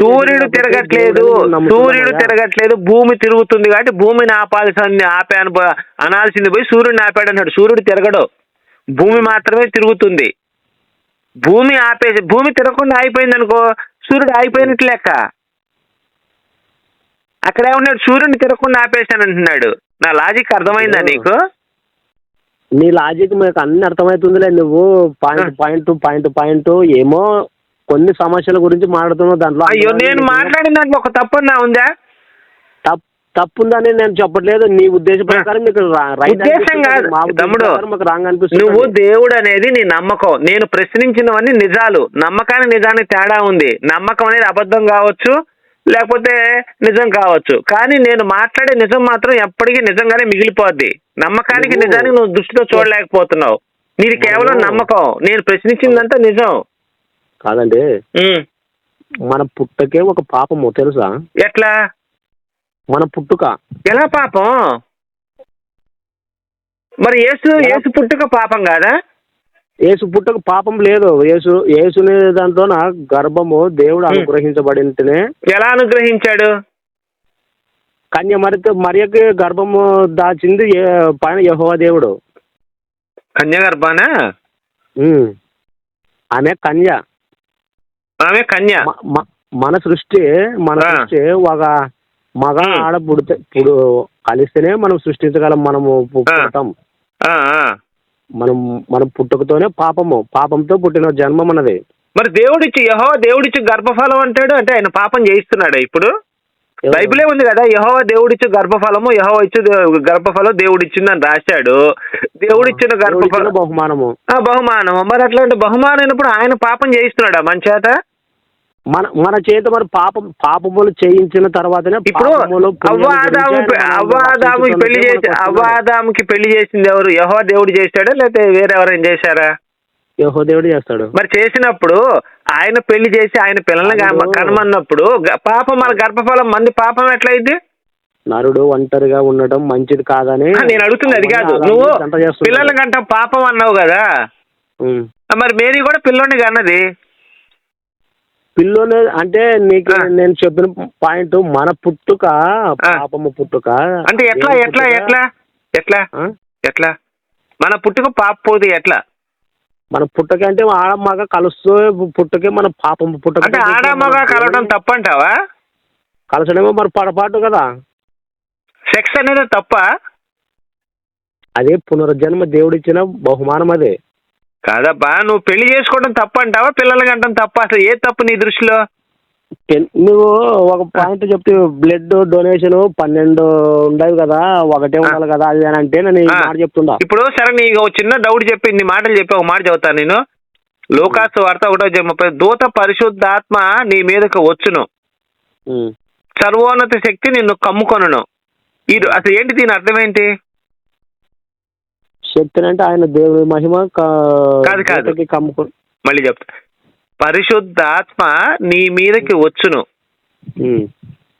సూర్యుడు తిరగట్లేదు, భూమి తిరుగుతుంది కాబట్టి భూమిని అనాల్సింది పోయి సూర్యుడిని ఆపాడు అన్నాడు. సూర్యుడు తిరగడు, భూమి మాత్రమే తిరుగుతుంది. భూమి తిరగకుండా ఆగిపోయింది అనుకో, సూర్యుడు ఆగిపోయినట్లు లెక్క. అక్కడ ఏమన్నాడు? సూర్యుడిని తిరగకుండా ఆపేశాను అంటున్నాడు. నా లాజిక్ అర్థమైందా నీకు?
నీ లాజిక్ మీకు అన్ని అర్థమవుతుందిలే. నువ్వు పాయింట్ ఏమో కొన్ని సమస్యల గురించి మాట్లాడుతున్నావు. దాంట్లో
అయ్యో నేను మాట్లాడిన దాంట్లో ఒక తప్పన్నా ఉందా?
తప్పుందని నేను చెప్పట్లేదు. నీ ఉద్దేశ ప్రకారం మీకు
ఉద్దేశం కాదు తమ్ముడు. నువ్వు దేవుడు అనేది నీ నమ్మకం, నేను ప్రశ్నించినవన్నీ నిజాలు. నమ్మకానికి నిజానికి తేడా ఉంది. నమ్మకం అనేది అబద్ధం కావచ్చు, లేకపోతే నిజం కావచ్చు, కానీ నేను మాట్లాడే నిజం మాత్రం ఎప్పటికీ నిజంగానే మిగిలిపోద్ది. నమ్మకానికి నిజానికి నువ్వు దృష్టితో చూడలేకపోతున్నావు. నీది కేవలం నమ్మకం, నేను ప్రశ్నించిందంతా నిజం
కాదండి. మన పుట్టకే ఒక పాపము తెలుసా?
ఎట్లా? మన పుట్టుక ఎలా పాపం? మరి యేసు పుట్టుక పాపం కాదా?
యేసు పుట్టకు పాపం లేదు. యేసుని దాంతో గర్భము దేవుడు అనుగ్రహించబడింటేనే.
ఎలా అనుగ్రహించాడు?
కన్య మరియకి గర్భము దాచింది పైన యెహోవా దేవుడు.
కన్య గర్భానా?
ఆమె కన్య.
ఆమె కన్య.
మన సృష్టి ఒక మగ ఆడ ఇప్పుడు కలిస్తేనే మనం సృష్టించగలం. మనము పుడతాం. మనం పుట్టుకతోనే పాపంతో పుట్టిన జన్మ మనది.
మరి దేవుడిచ్చి గర్భఫలం అంటాడు, అంటే ఆయన పాపం చేయిస్తున్నాడా ఇప్పుడు? బైబిలే ఉంది కదా, యెహోవా దేవుడిచ్చు గర్భఫలము, యెహోవా ఇచ్చు గర్భఫలం దేవుడిచ్చిందని రాశాడు. దేవుడిచ్చిన గర్భఫలం బహుమానము. మరి అట్లాంటి బహుమానం అయినప్పుడు ఆయన పాపం చేయిస్తున్నాడా మన చేత?
మన చేత మరి పాపములు చేయించిన తర్వాతనే. ఇప్పుడు
అవ్వాదాముకి పెళ్లి చేసింది ఎవరు? యెహోవా దేవుడు చేశాడా లేకపోతే వేరెవరైనా చేశారా?
యెహోవా దేవుడు చేస్తాడు.
మరి చేసినప్పుడు ఆయన పెళ్లి చేసి ఆయన పిల్లల్ని కనమన్నప్పుడు పాపం మన గర్భఫలం మంది పాపం ఎట్లయింది?
నరుడు ఒంటరిగా ఉండడం మంచిది కాదని
నేను అడుగుతుంది అది కాదు. నువ్వు పిల్లల్ని కంట పాపం అన్నావు కదా, మరి మేరీ కూడా పిల్లోని కన్నది.
పిల్లోనే అంటే నీకు నేను చెప్పిన పాయింట్, మన పుట్టుక పాపము పుట్టుక
అంటే ఎట్లా ఎట్లా ఎట్లా ఎట్లా ఎట్లా మన పుట్టుక పాప పోతే ఎట్లా?
మన పుట్టక అంటే ఆడమగ కలుస్తూ పుట్టకే మన పాపం పుట్టక.
అంటే ఆడమగ కలవడం తప్పంటావా?
కలసడమో మరి పొరపాటు కదా.
సెక్స్ అనేది తప్ప?
అదే పునరుజ్జన్మ దేవుడిచ్చిన బహుమానం. అదే
కాదబ్బా, నువ్వు పెళ్లి చేసుకోవడం తప్పంటావా పిల్లలకి అంటాం తప్ప? అసలు ఏ తప్పు నీ దృష్టిలో?
నువ్వు ఒక పాయింట్ చెప్తే బ్లడ్ డొనేషన్ 12 ఉండవు కదా, ఒకటే ఉండాలి కదా అది అని అంటే నేను మాట చెప్తున్నా.
ఇప్పుడు సరే నీకు చిన్న డౌట్ చెప్పి నీ మాటలు చెప్పి ఒక మాట చెబుతాను నేను. లోకాసు వార్త 1:30, దూత పరిశుద్ధాత్మ నీ మీదకి వచ్చును, సర్వోన్నత శక్తి నిన్ను కమ్ముకొనును. అసలు ఏంటి దీని అర్థం ఏంటి?
శక్తి అంటే ఆయన దేవుడి మహిమ
కాదు కాదు, మళ్ళీ చెప్తా. పరిశుద్ధాత్మ నీ మీదకి వచ్చును,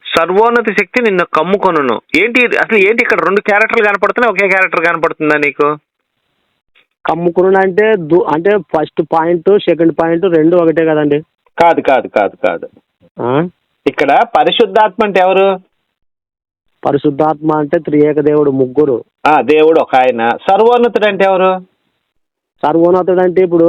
సర్వోన్నత శక్తి నిన్ను కమ్ముకొనును. ఏంటి అసలు ఏంటి ఇక్కడ 2 క్యారెక్టర్లు కనపడుతున్నాయి, ఒకే క్యారెక్టర్ కనపడుతుందా నీకు?
కమ్ముకొను అంటే అంటే ఫస్ట్ పాయింట్ సెకండ్ పాయింట్ 2 ఒకటే కదండి?
కాదు కాదు కాదు కాదు. ఇక్కడ పరిశుద్ధాత్మ అంటే ఎవరు?
పరిశుద్ధాత్మ అంటే త్రియేక దేవుడు, ముగ్గురు.
దేవుడు ఒక ఆయన. సర్వోన్నతుడు అంటే ఎవరు?
సర్వోన్నతుడు అంటే ఇప్పుడు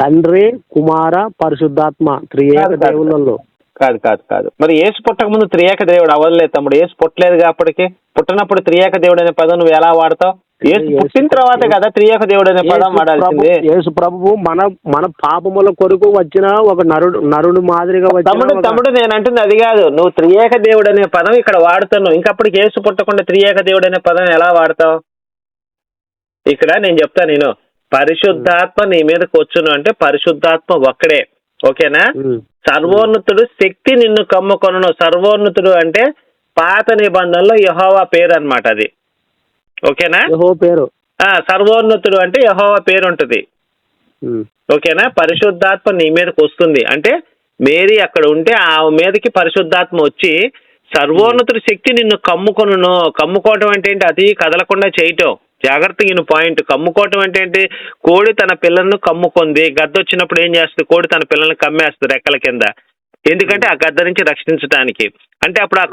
తండ్రి, కుమార, పరిశుద్ధాత్మ త్రియేక దేవుళ్ళలో.
కాదు కాదు కాదు. మరి యేసు పుట్టక ముందు త్రియేక దేవుడు అవ్వలేదు తమ్ముడు. యేసు పుట్టలేదు కాబట్టి పుట్టినప్పుడు త్రియేక దేవుడు అనే పదం నువ్వు ఎలా వాడతావు? యేసు పుట్టిన తర్వాత కదా త్రియేక దేవుడు అనే పదం వాడాల్సింది.
యేసు ప్రభువు మన పాపముల కొరకు వచ్చిన ఒక నరుడు మాదిరిగా వచ్చిన.
తమ్ముడు నేను అంటుంది అది కాదు, నువ్వు త్రియేక దేవుడు అనే పదం ఇక్కడ వాడుతున్నావు. ఇంకప్పటికి యేసు పుట్టకుండా త్రియేక దేవుడు అనే పదం ఎలా వాడతావు? ఇక్కడ నేను చెప్తాను నేను. పరిశుద్ధాత్మ నీ మీదకి వచ్చును అంటే పరిశుద్ధాత్మ ఒక్కడే, ఓకేనా? సర్వోన్నతుడు శక్తి నిన్ను కమ్ముకొనును. సర్వోన్నతుడు అంటే పాత నిబంధనలో యెహోవా పేరు అన్నమాట అది, ఓకేనా?
పేరు
సర్వోన్నతుడు అంటే యెహోవా పేరు ఉంటుంది, ఓకేనా? పరిశుద్ధాత్మ నీ మీదకి వస్తుంది అంటే మేరీ అక్కడ ఉంటే ఆ మీదకి పరిశుద్ధాత్మ వచ్చి సర్వోన్నతుడి శక్తి నిన్ను కమ్ముకొనును. కమ్ముకోవటం అంటే ఏంటి? అది కదలకుండా చేయటం. జాగ్రత్తగా ఇను పాయింట్. కమ్ముకోవటం అంటే ఏంటి? కోడి తన పిల్లలను కమ్ముకుంది. గద్ద వచ్చినప్పుడు ఏం చేస్తుంది? కోడి తన పిల్లల్ని కమ్మేస్తుంది రెక్కల కింద. ఎందుకంటే ఆ గద్ద నుంచి రక్షించడానికి. అంటే అప్పుడు ఆ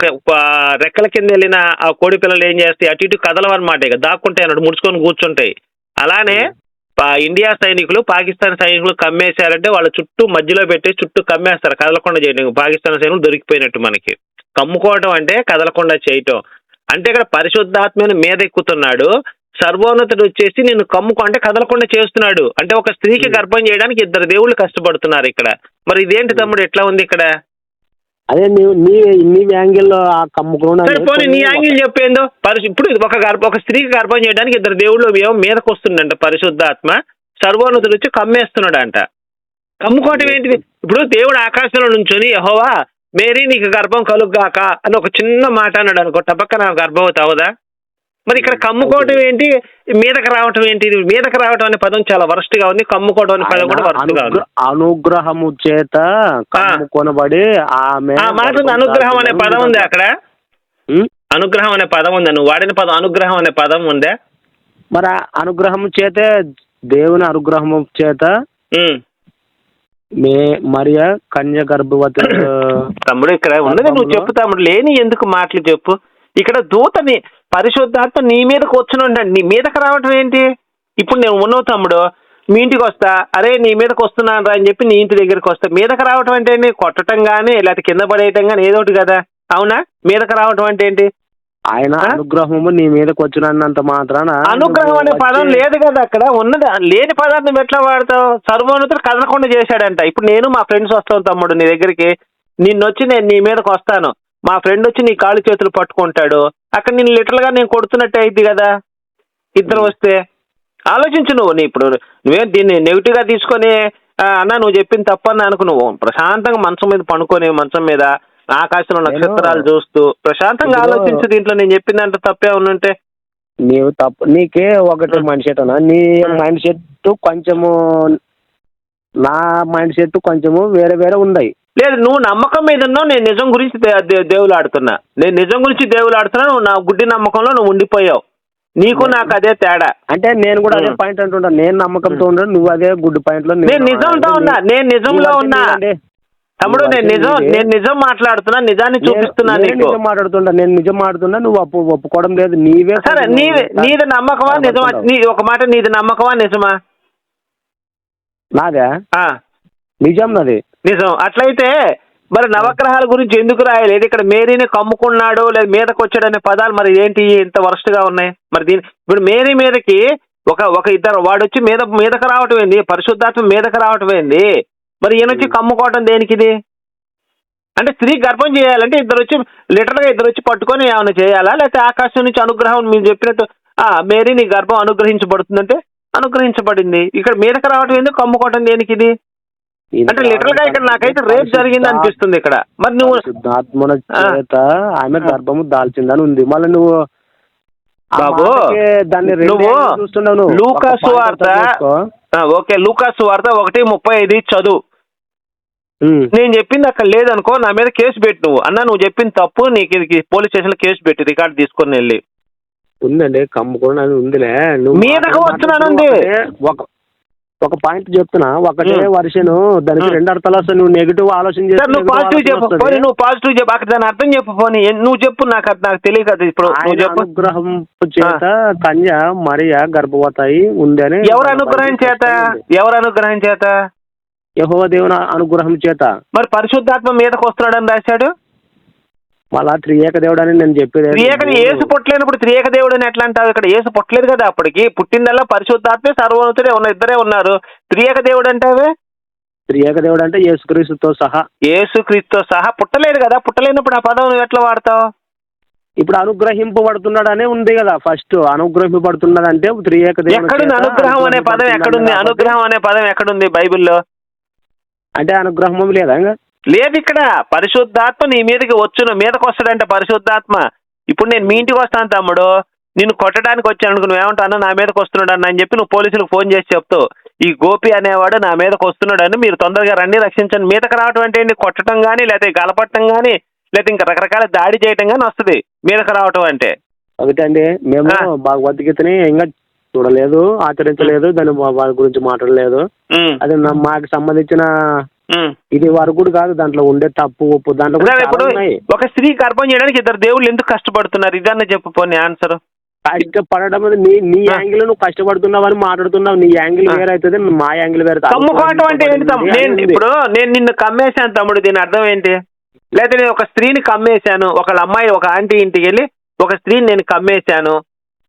రెక్కల కింద వెళ్ళిన ఆ కోడి పిల్లలు ఏం చేస్తాయి? అటు ఇటు కదలవన్నమాట, ఇక దాక్కుంటాయి అన్నట్టు, ముడుచుకొని కూర్చుంటాయి. అలానే ఇండియా సైనికులు పాకిస్తాన్ సైనికులు కమ్మేశారంటే వాళ్ళ చుట్టూ మధ్యలో పెట్టి చుట్టూ కమ్మేస్తారు, కదలకుండా చేయడం. పాకిస్తాన్ సైనికులు దొరికిపోయినట్టు మనకి. కమ్ముకోవటం అంటే కదలకుండా చేయటం. అంటే ఇక్కడ పరిశుద్ధాత్మని మీద ఎక్కుతున్నాడు, సర్వోన్నతుడు వచ్చేసి నేను కమ్ముకో అంటే కదలకుండా చేస్తున్నాడు. అంటే ఒక స్త్రీకి గర్భం చేయడానికి 2 దేవుళ్ళు కష్టపడుతున్నారు ఇక్కడ. మరి ఇదేంటి తమ్ముడు ఎట్లా ఉంది ఇక్కడ?
అదే నీ యాంగిల్లో
పోనీ నీ యాంగిల్ చెప్పేందో. ఇప్పుడు ఒక స్త్రీకి గర్భం చేయడానికి 2 దేవుళ్ళు మీదకి వస్తుండంట. పరిశుద్ధాత్మ సర్వోన్నతుడు వచ్చి కమ్మేస్తున్నాడు అంట. కమ్ముకోవటం ఏంటిది? ఇప్పుడు దేవుడు ఆకాశంలో నుంచొని యెహోవా మేరీ నీకు గర్భం కలుగ్గాక అని ఒక చిన్న మాట అన్నాడు అనుకో, టపక్క నాకు గర్భవతి అవదా? మరి ఇక్కడ కమ్ముకోవటం ఏంటి, మీదకి రావటం ఏంటి? మీదకి రావటం అనే పదం చాలా వరస్ట్ గా ఉంది, కమ్ముకోవడం అనే పదం కూడా వరస్ట్ గా ఉంది.
అనుగ్రహము చేత కమ్ముకొనబడి ఆమె
మాట అనుగ్రహం అనే పదం ఉంది అక్కడ. అనుగ్రహం అనే పదం ఉందా? నువ్వు వాడిన పదం అనుగ్రహం అనే పదం ఉందా?
మరి అనుగ్రహం చేతే దేవుని అనుగ్రహం చేత మరియా కన్య గర్భవతి.
తమ్ముడు ఇక్కడ ఉన్నది నువ్వు చెప్పు తమ్ముడు, లేని ఎందుకు మాటలు చెప్పు. ఇక్కడ దూతని పరిశుద్ధాత్మ నీ మీదకి వచ్చిన నీ మీదకి రావటం ఏంటి? ఇప్పుడు నేను ఉన్నావు తమ్ముడు, మీ ఇంటికి వస్తా, అరే నీ మీదకి వస్తున్నాను రా అని చెప్పి నీ ఇంటి దగ్గరికి వస్తా. మీదకి రావటం అంటే ఏంటి? కొట్టడం కానీ లేకపోతే కింద పడేయటం కానీ ఏదో ఒకటి కదా, అవునా? మీదకి రావటం అంటే ఏంటి?
ఆయన అనుగ్రహము నీ మీదకి వచ్చినంత మాత్రాన
అనుగ్రహం అనే పదం లేదు కదా అక్కడ. ఉన్నది లేని పదార్థం ఎట్లా వాడతావు? సర్వోన్నతుడు కదలకుండా చేశాడంట. ఇప్పుడు నేను మా ఫ్రెండ్స్ వస్తాను తమ్ముడు నీ దగ్గరికి, నిన్నొచ్చి నేను నీ మీదకి వస్తాను, మా ఫ్రెండ్ వచ్చి నీ కాళ్ళు చేతులు పట్టుకుంటాడు, అక్కడ నేను లిటరల్గా నేను కొడుతున్నట్టే అయింది కదా ఇద్దరు వస్తే. ఆలోచించు నువ్వు. ఇప్పుడు నువ్వేం దీన్ని నెగిటివ్గా తీసుకొని అన్న నువ్వు చెప్పింది తప్పని అనుకు, నువ్వు ప్రశాంతంగా మంచం మీద పడుకొని మంచం మీద ఆకాశంలో నక్షత్రాలు చూస్తూ ప్రశాంతంగా ఆలోచించు. దీంట్లో నేను చెప్పిందంటే తప్పే ఉన్నంటే
నీవు తప్పు. నీకే ఒకటి మైండ్ సెట్ అన్నా, నీ మైండ్ సెట్ కొంచెము నా మైండ్ సెట్ కొంచెము వేరే వేరే ఉన్నాయి.
లేదు, నువ్వు నమ్మకం మీద ఉన్నావు, నేను నిజం గురించి దేవులు ఆడుతున్నా. నేను నిజం గురించి దేవులు ఆడుతున్నా, నువ్వు నా గుడ్డి నమ్మకంలో నువ్వు ఉండిపోయావు. నీకు నాకు అదే తేడా.
అంటే నేను కూడా అదే పాయింట్ అంటుంటా, నేను నమ్మకంతో ఉండను, నువ్వు అదే గుడ్ పాయింట్ లో.
నేను నిజంతో ఉన్నా, నేను నిజంలో ఉన్నా తమ్ముడు. నేను నిజం మాట్లాడుతున్నా, నిజాన్ని చూపిస్తున్నా.
నిజం మాట్లాడుతుంటా, నేను నిజం మాట్లాడుతున్నా, నువ్వు ఒప్పుకోవడం లేదు. నీవే
సరే, నీది నమ్మకమా నిజమా? ఒక మాట, నీది నమ్మకమా నిజమా?
నాదే నిజం, నాది
నిజం. అట్లయితే మరి నవగ్రహాల గురించి ఎందుకు రాయలేదు? ఇక్కడ మేరీని కమ్ముకున్నాడు లేదా మీదకి వచ్చాడు అనే పదాలు మరి ఏంటి ఇంత వరస్ట్ గా ఉన్నాయి? మరి ఇప్పుడు మేరీ మీదకి ఒక ఇద్దరు వాడు వచ్చి మీదకి రావటం ఏంది? పరిశుద్ధాత్మ మీదకి రావటం ఏంది? మరి ఈయన వచ్చి కమ్ముకోవటం దేనికి? ఇది అంటే స్త్రీ గర్భం చేయాలంటే ఇద్దరు వచ్చి పట్టుకొని ఏమైనా చేయాలా? లేకపోతే ఆకాశం నుంచి అనుగ్రహం మీరు చెప్పినట్టు మేరీ నీ గర్భం అనుగ్రహించబడుతుందంటే అనుగ్రహించబడింది. ఇక్కడ మీదకి రావటం ఎందుకు, కమ్ముకోవటం దేనికి? ఇది అంటే లిటరల్ గా ఇక్కడ నాకైతే రేప్ జరిగింది అనిపిస్తుంది ఇక్కడ. మరి నువ్వు
ఆత్మన చేత ఆమె గర్భము దాల్చిందని ఉంది. మళ్ళీ నువ్వు
బాబు
చూస్తున్నావు
లూకాసు వార్త. ఓకే, లూకాసు వార్త 1:35 చదువు. నేను చెప్పింది అక్కడ లేదనుకో, నా మీద కేసు పెట్టి నువ్వు అన్న నువ్వు చెప్పింది తప్పు, నీకు పోలీస్ స్టేషన్ లో కేసు పెట్టి రికార్డు తీసుకొని వెళ్ళి.
ఉందండి కమ్ముకోవడం ఉందిలే, నువ్వు
మీదకు వస్తున్నానుంది.
ఒక పాయింట్ చెప్తున్నా, ఒకటే వర్షను దానికి రెండు అర్థాలు వస్తాయి. నువ్వు నెగిటివ్ ఆలోచన చేస్తే
నువ్వు పాజిటివ్ చెప్పు, నువ్వు పాజిటివ్ చెప్పు, అక్కడ దాని అర్థం చెప్పు. పోనీ నువ్వు చెప్పు, నాకు తెలియదు కదా. ఇప్పుడు నువ్వు చెప్పు.
అనుగ్రహం చేత కన్య మరియ గర్భవతి ఉంది అని.
ఎవరు అనుగ్రహం చేత? ఎవరు అనుగ్రహం చేత?
యెహోవా దేవుని అనుగ్రహం చేత.
మరి పరిశుద్ధాత్మ మీదకి వస్తున్నాడని రాశాడు.
మళ్ళా త్రియేక దేవుడు అని నేను చెప్పేది.
ఏసు పుట్టలేనప్పుడు త్రియేక దేవుడు అని ఎట్లా అంటావు? ఇక్కడ ఏసు పుట్టలేదు కదా, అప్పటికి పుట్టిందల్లా పరిశుద్ధాత్మే సర్వోన్నతుడే ఇద్దరే ఉన్నారు. త్రియేక దేవుడు అంటావే?
త్రియేక దేవుడు అంటే యేసుక్రీస్తుతో సహా
పుట్టలేదు కదా. పుట్టలేనప్పుడు ఆ పదం నువ్వు ఎట్లా వాడతావు?
ఇప్పుడు అనుగ్రహింపబడుతున్నాడు అనే ఉంది కదా. ఫస్ట్ అనుగ్రహింపబడుతున్నాడు అంటే త్రియేక దేవుడు.
ఎక్కడుంది అనుగ్రహం అనే పదం? ఎక్కడుంది అనుగ్రహం అనే పదం? ఎక్కడుంది బైబిల్లో?
అంటే అనుగ్రహం లేదా?
లేదు. ఇక్కడ పరిశుద్ధాత్మ నీ మీదకి వచ్చును, మీదకి వస్తాడంటే పరిశుద్ధాత్మ. ఇప్పుడు నేను మీ ఇంటికి వస్తాను తమ్ముడు, నిన్ను కొట్టడానికి వచ్చాను అనుకో, నువ్వేమంటావు? నా మీదకి వస్తున్నాడు అని చెప్పి నువ్వు పోలీసులకు ఫోన్ చేసి చెప్తావు, ఈ గోపి అనేవాడు నా మీదకి వస్తున్నాడు అని, మీరు తొందరగా రండి రక్షించండి. మీదకి రావటం అంటే ఏంటి? కొట్టడం కానీ లేకపోతే గలపట్టం కానీ లేకపోతే ఇంకా రకరకాల దాడి చేయటం కానీ వస్తుంది మీదకి రావటం అంటే.
ఒకటండి, మేము భగవద్గీతని ఇంకా చూడలేదు, ఆచరించలేదు, దాని వారి గురించి మాట్లాడలేదు. అది మాకు సంబంధించిన ఇది వరకు కాదు, దాంట్లో ఉండే తప్పు ఒప్పు దాంట్లో.
ఇప్పుడు ఒక స్త్రీ గర్భం చేయడానికి ఇద్దరు దేవుళ్ళు ఎందుకు కష్టపడుతున్నారు? ఇదన్నా చెప్పుకోని ఆన్సర్.
కష్టపడడం నీ యాంగిల్ నువ్వు కష్టపడుతున్నావు అని మాట్లాడుతున్నావు. నీ యాంగిల్ వేరే అవుతుంది, మా యాంగిల్ వేరే.
కమ్ముకోవటం అంటే ఏంటి? ఇప్పుడు నేను నిన్ను కమ్మేశాను తమ్ముడు, దీని అర్థం ఏంటి? లేకపోతే నేను ఒక స్త్రీని కమ్మేశాను, ఒక అమ్మాయి ఒక ఆంటీ ఇంటికి వెళ్ళి ఒక స్త్రీని నేను కమ్మేశాను,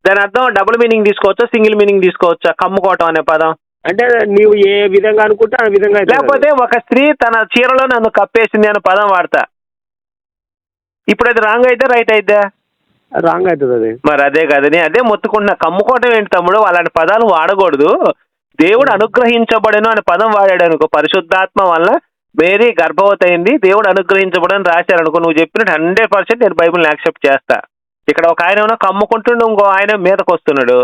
దాని అర్థం డబుల్ మీనింగ్ తీసుకోవచ్చా, సింగిల్ మీనింగ్ తీసుకోవచ్చా కమ్ముకోవటం అనే పదం?
అంటే నీవు ఏ విధంగా అనుకుంటే ఆ విధంగా.
లేకపోతే ఒక స్త్రీ తన చీరలో నన్ను కప్పేసింది అనే పదం వాడతా. ఇప్పుడు అది రాంగ్ అయితే రైట్ అయితే?
రాంగ్ అవుతుంది అది.
మరి అదే కదని అదే మొత్తుకుంటున్నా. కమ్ముకోవటం ఏంటి తమ్ముడు? అలాంటి పదాలు వాడకూడదు. దేవుడు అనుగ్రహించబడను అనే పదం వాడాడు అనుకో, పరిశుద్ధాత్మ వల్ల మేరీ గర్భవతి అయింది, దేవుడు అనుగ్రహించబడని రాశారు అనుకో, నువ్వు చెప్పినట్టు 100% నేను బైబిల్ని యాక్సెప్ట్ చేస్తా. ఇక్కడ ఒక ఆయన ఏమో కమ్ముకుంటుండే, ఇంకో ఆయన మీదకి వస్తున్నాడు.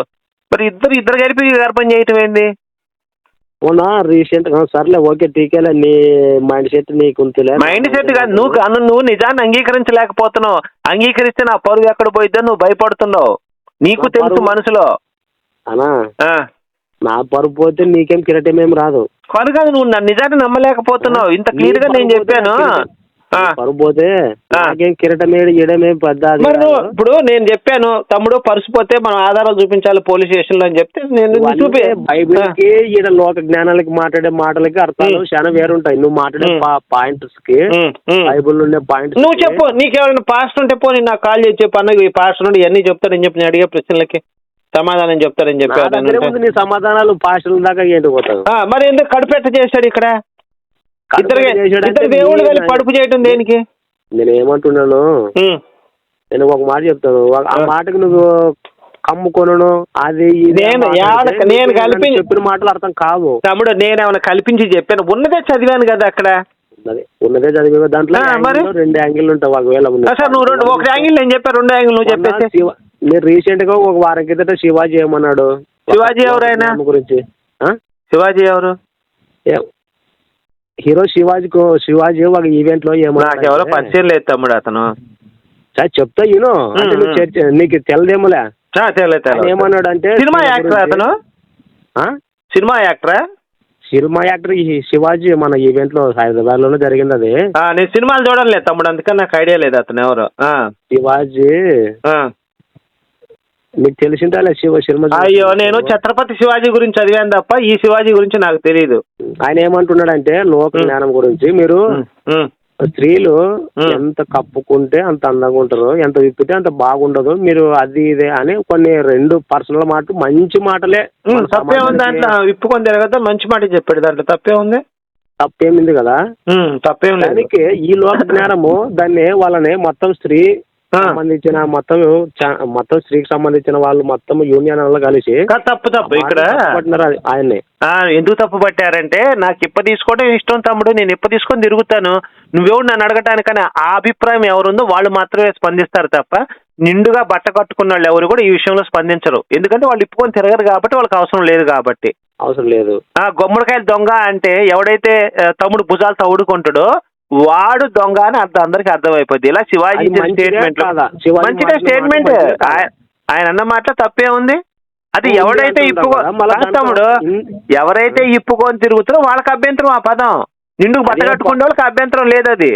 మరి ఇద్దరు కలిపి గర్భం చేయటం ఏంది?
అవునా? రీసెంట్ సర్లే, ఓకే, టీకేలే. నీ మైండ్ సెట్ నీకు
మైండ్ సెట్ కాదు, నువ్వు నిజాన్ని అంగీకరించలేకపోతున్నావు. అంగీకరిస్తే నా పరువు ఎక్కడ పోయిద్దో నువ్వు భయపడుతున్నావు. నీకు తెలుసు మనసులో.
నా పరుపు పోతే నీకేం కిరటం ఏం రాదు.
కనుక నువ్వు నిజాన్ని నమ్మలేకపోతున్నావు. ఇంత క్లియర్ గా నేను చెప్పాను.
పరుపు పోతే నాకేం కిరటం ఏడమే పెద్ద.
మరి నువ్వు ఇప్పుడు నేను చెప్పాను తమ్ముడు పరుసు పోతే మనం ఆధారాలు చూపించాలి పోలీస్ స్టేషన్ లో అని చెప్తే నేను చూపి
బైబిల్ కి ఈడ లోక జ్ఞానాలకి మాట్లాడే మాటలకి అర్థాలు చాలా వేరుంటాయి. నువ్వు మాట్లాడే పాయింట్స్ కి బైబిల్ ఉండే పాయింట్స్
నువ్వు చెప్పు. నీకేమైనా పాస్టర్ ఉంటే పోనీ నాకు కాల్ చేసి చెప్పు అన్న ఈ పాస్టర్ నుండి ఇవన్నీ చెప్తారని చెప్పి నేను అడిగే ప్రశ్నలకి సమాధానం చెప్తారని చెప్పి
నీ సమాధానాలు పాస్టర్ల దాకా ఏంటి పోతావు.
మరి ఎందుకు కడుపెట్ట చేశాడు ఇక్కడ? ఇద్దరు దేవుళ్ళు కలిపి కడుపు చేయటం దేనికి?
నేను ఏమంటున్నాను, నేను ఒక మాట చెప్తాను. ఆ మాటకు నువ్వు కమ్ముకొను అది
నేను కల్పించి
చెప్పిన మాటలు అర్థం కావు
తమ్ముడు. నేనేమైనా కల్పించి చెప్పాను? ఉన్నదే చదివాను కదా అక్కడ.
ఉన్నదే చదివే దాంట్లో మరి 2 యాంగిల్ ఉంటావు. ఒకవేళ
సార్ నువ్వు ఒక యాంగిల్ నేను చెప్పా, 2 యాంగిల్ నువ్వు చెప్పేసి.
మీరు రీసెంట్ గా ఒక వారం కిందట శివాజీ ఏమన్నాడు?
శివాజీ ఎవరైనా
గురించి
శివాజీ ఎవరు?
హీరో శివాజీ ఒక ఈవెంట్ లో ఏమన్నా
ఎవరో పరిచయం లేదు తమ్ముడు అతను.
సార్ చెప్తా ఈను అంటే నీకు తెలదేమోలే. ఏమన్నాడు అంటే
సినిమా యాక్టర్ అతను. సినిమా యాక్టరా?
సినిమా యాక్టర్ శివాజీ మన ఈవెంట్ లో హైదరాబాద్ లోనే జరిగింది అది.
నేను సినిమాలు చూడలేదు తమ్ముడు, అందుకని నాకు ఐడియా లేదు అతను ఎవరు.
శివాజీ నీకు తెలిసిందా సినిమా?
అయ్యో నేను ఛత్రపతి శివాజీ గురించి చదివాను తప్ప ఈ శివాజీ గురించి నాకు తెలియదు.
ఆయన ఏమంటున్నాడంటే లోక జ్ఞానం గురించి, మీరు స్త్రీలు ఎంత కప్పుకుంటే అంత అందంగా ఉంటారు, ఎంత విప్పితే అంత బాగుండదు, మీరు అది ఇదే అని కొన్ని 2 పర్సనల్ మాటలు మంచి మాటలే.
తప్పే ఉంది దాంట్లో, విప్పుకొని తిరగదా మంచి మాట చెప్పాడు, దాంట్లో తప్పే ఉంది?
తప్పేమింది కదా,
తప్పేం లేదు.
దానికి ఈ లోక జ్ఞానము దాన్ని వాళ్ళని మొత్తం స్త్రీ సంబంధించిన మొత్తం స్త్రీకి సంబంధించిన వాళ్ళు మొత్తం యూనియన్ కలిసి
తప్పు ఇక్కడ
ఆయన్ని
ఎందుకు తప్పు పట్టారంటే, నాకు ఇప్ప తీసుకోవడం ఇష్టం తమ్ముడు, నేను ఇప్ప తీసుకొని తిరుగుతాను, నువ్వెవడు నన్ను అడగటానికని ఆ అభిప్రాయం ఎవరుందో వాళ్ళు మాత్రమే స్పందిస్తారు తప్ప నిండుగా బట్ట కట్టుకున్న వాళ్ళు ఎవరు కూడా ఈ విషయంలో స్పందించరు. ఎందుకంటే వాళ్ళు ఇప్పుకొని తిరగరు కాబట్టి, వాళ్ళకి అవసరం లేదు కాబట్టి.
అవసరం లేదు.
గుమ్మడికాయలు దొంగ అంటే ఎవడైతే తమ్ముడు భుజాలు తవ్వుడుకుంటాడో వాడు దొంగ అని అందరికి అర్థమైపోద్ది. ఇలా శివాజీ స్టేట్మెంట్ మంచిగా స్టేట్మెంట్, ఆయన అన్న మాట తప్పే ఉంది. అది ఎవడైతే తమ్ముడు ఎవరైతే ఇప్పుకొని తిరుగుతారో వాళ్ళకి అభ్యంతరం. ఆ పదం నిండుకు బట్ట కట్టుకునే వాళ్ళకి అభ్యంతరం లేదు. అది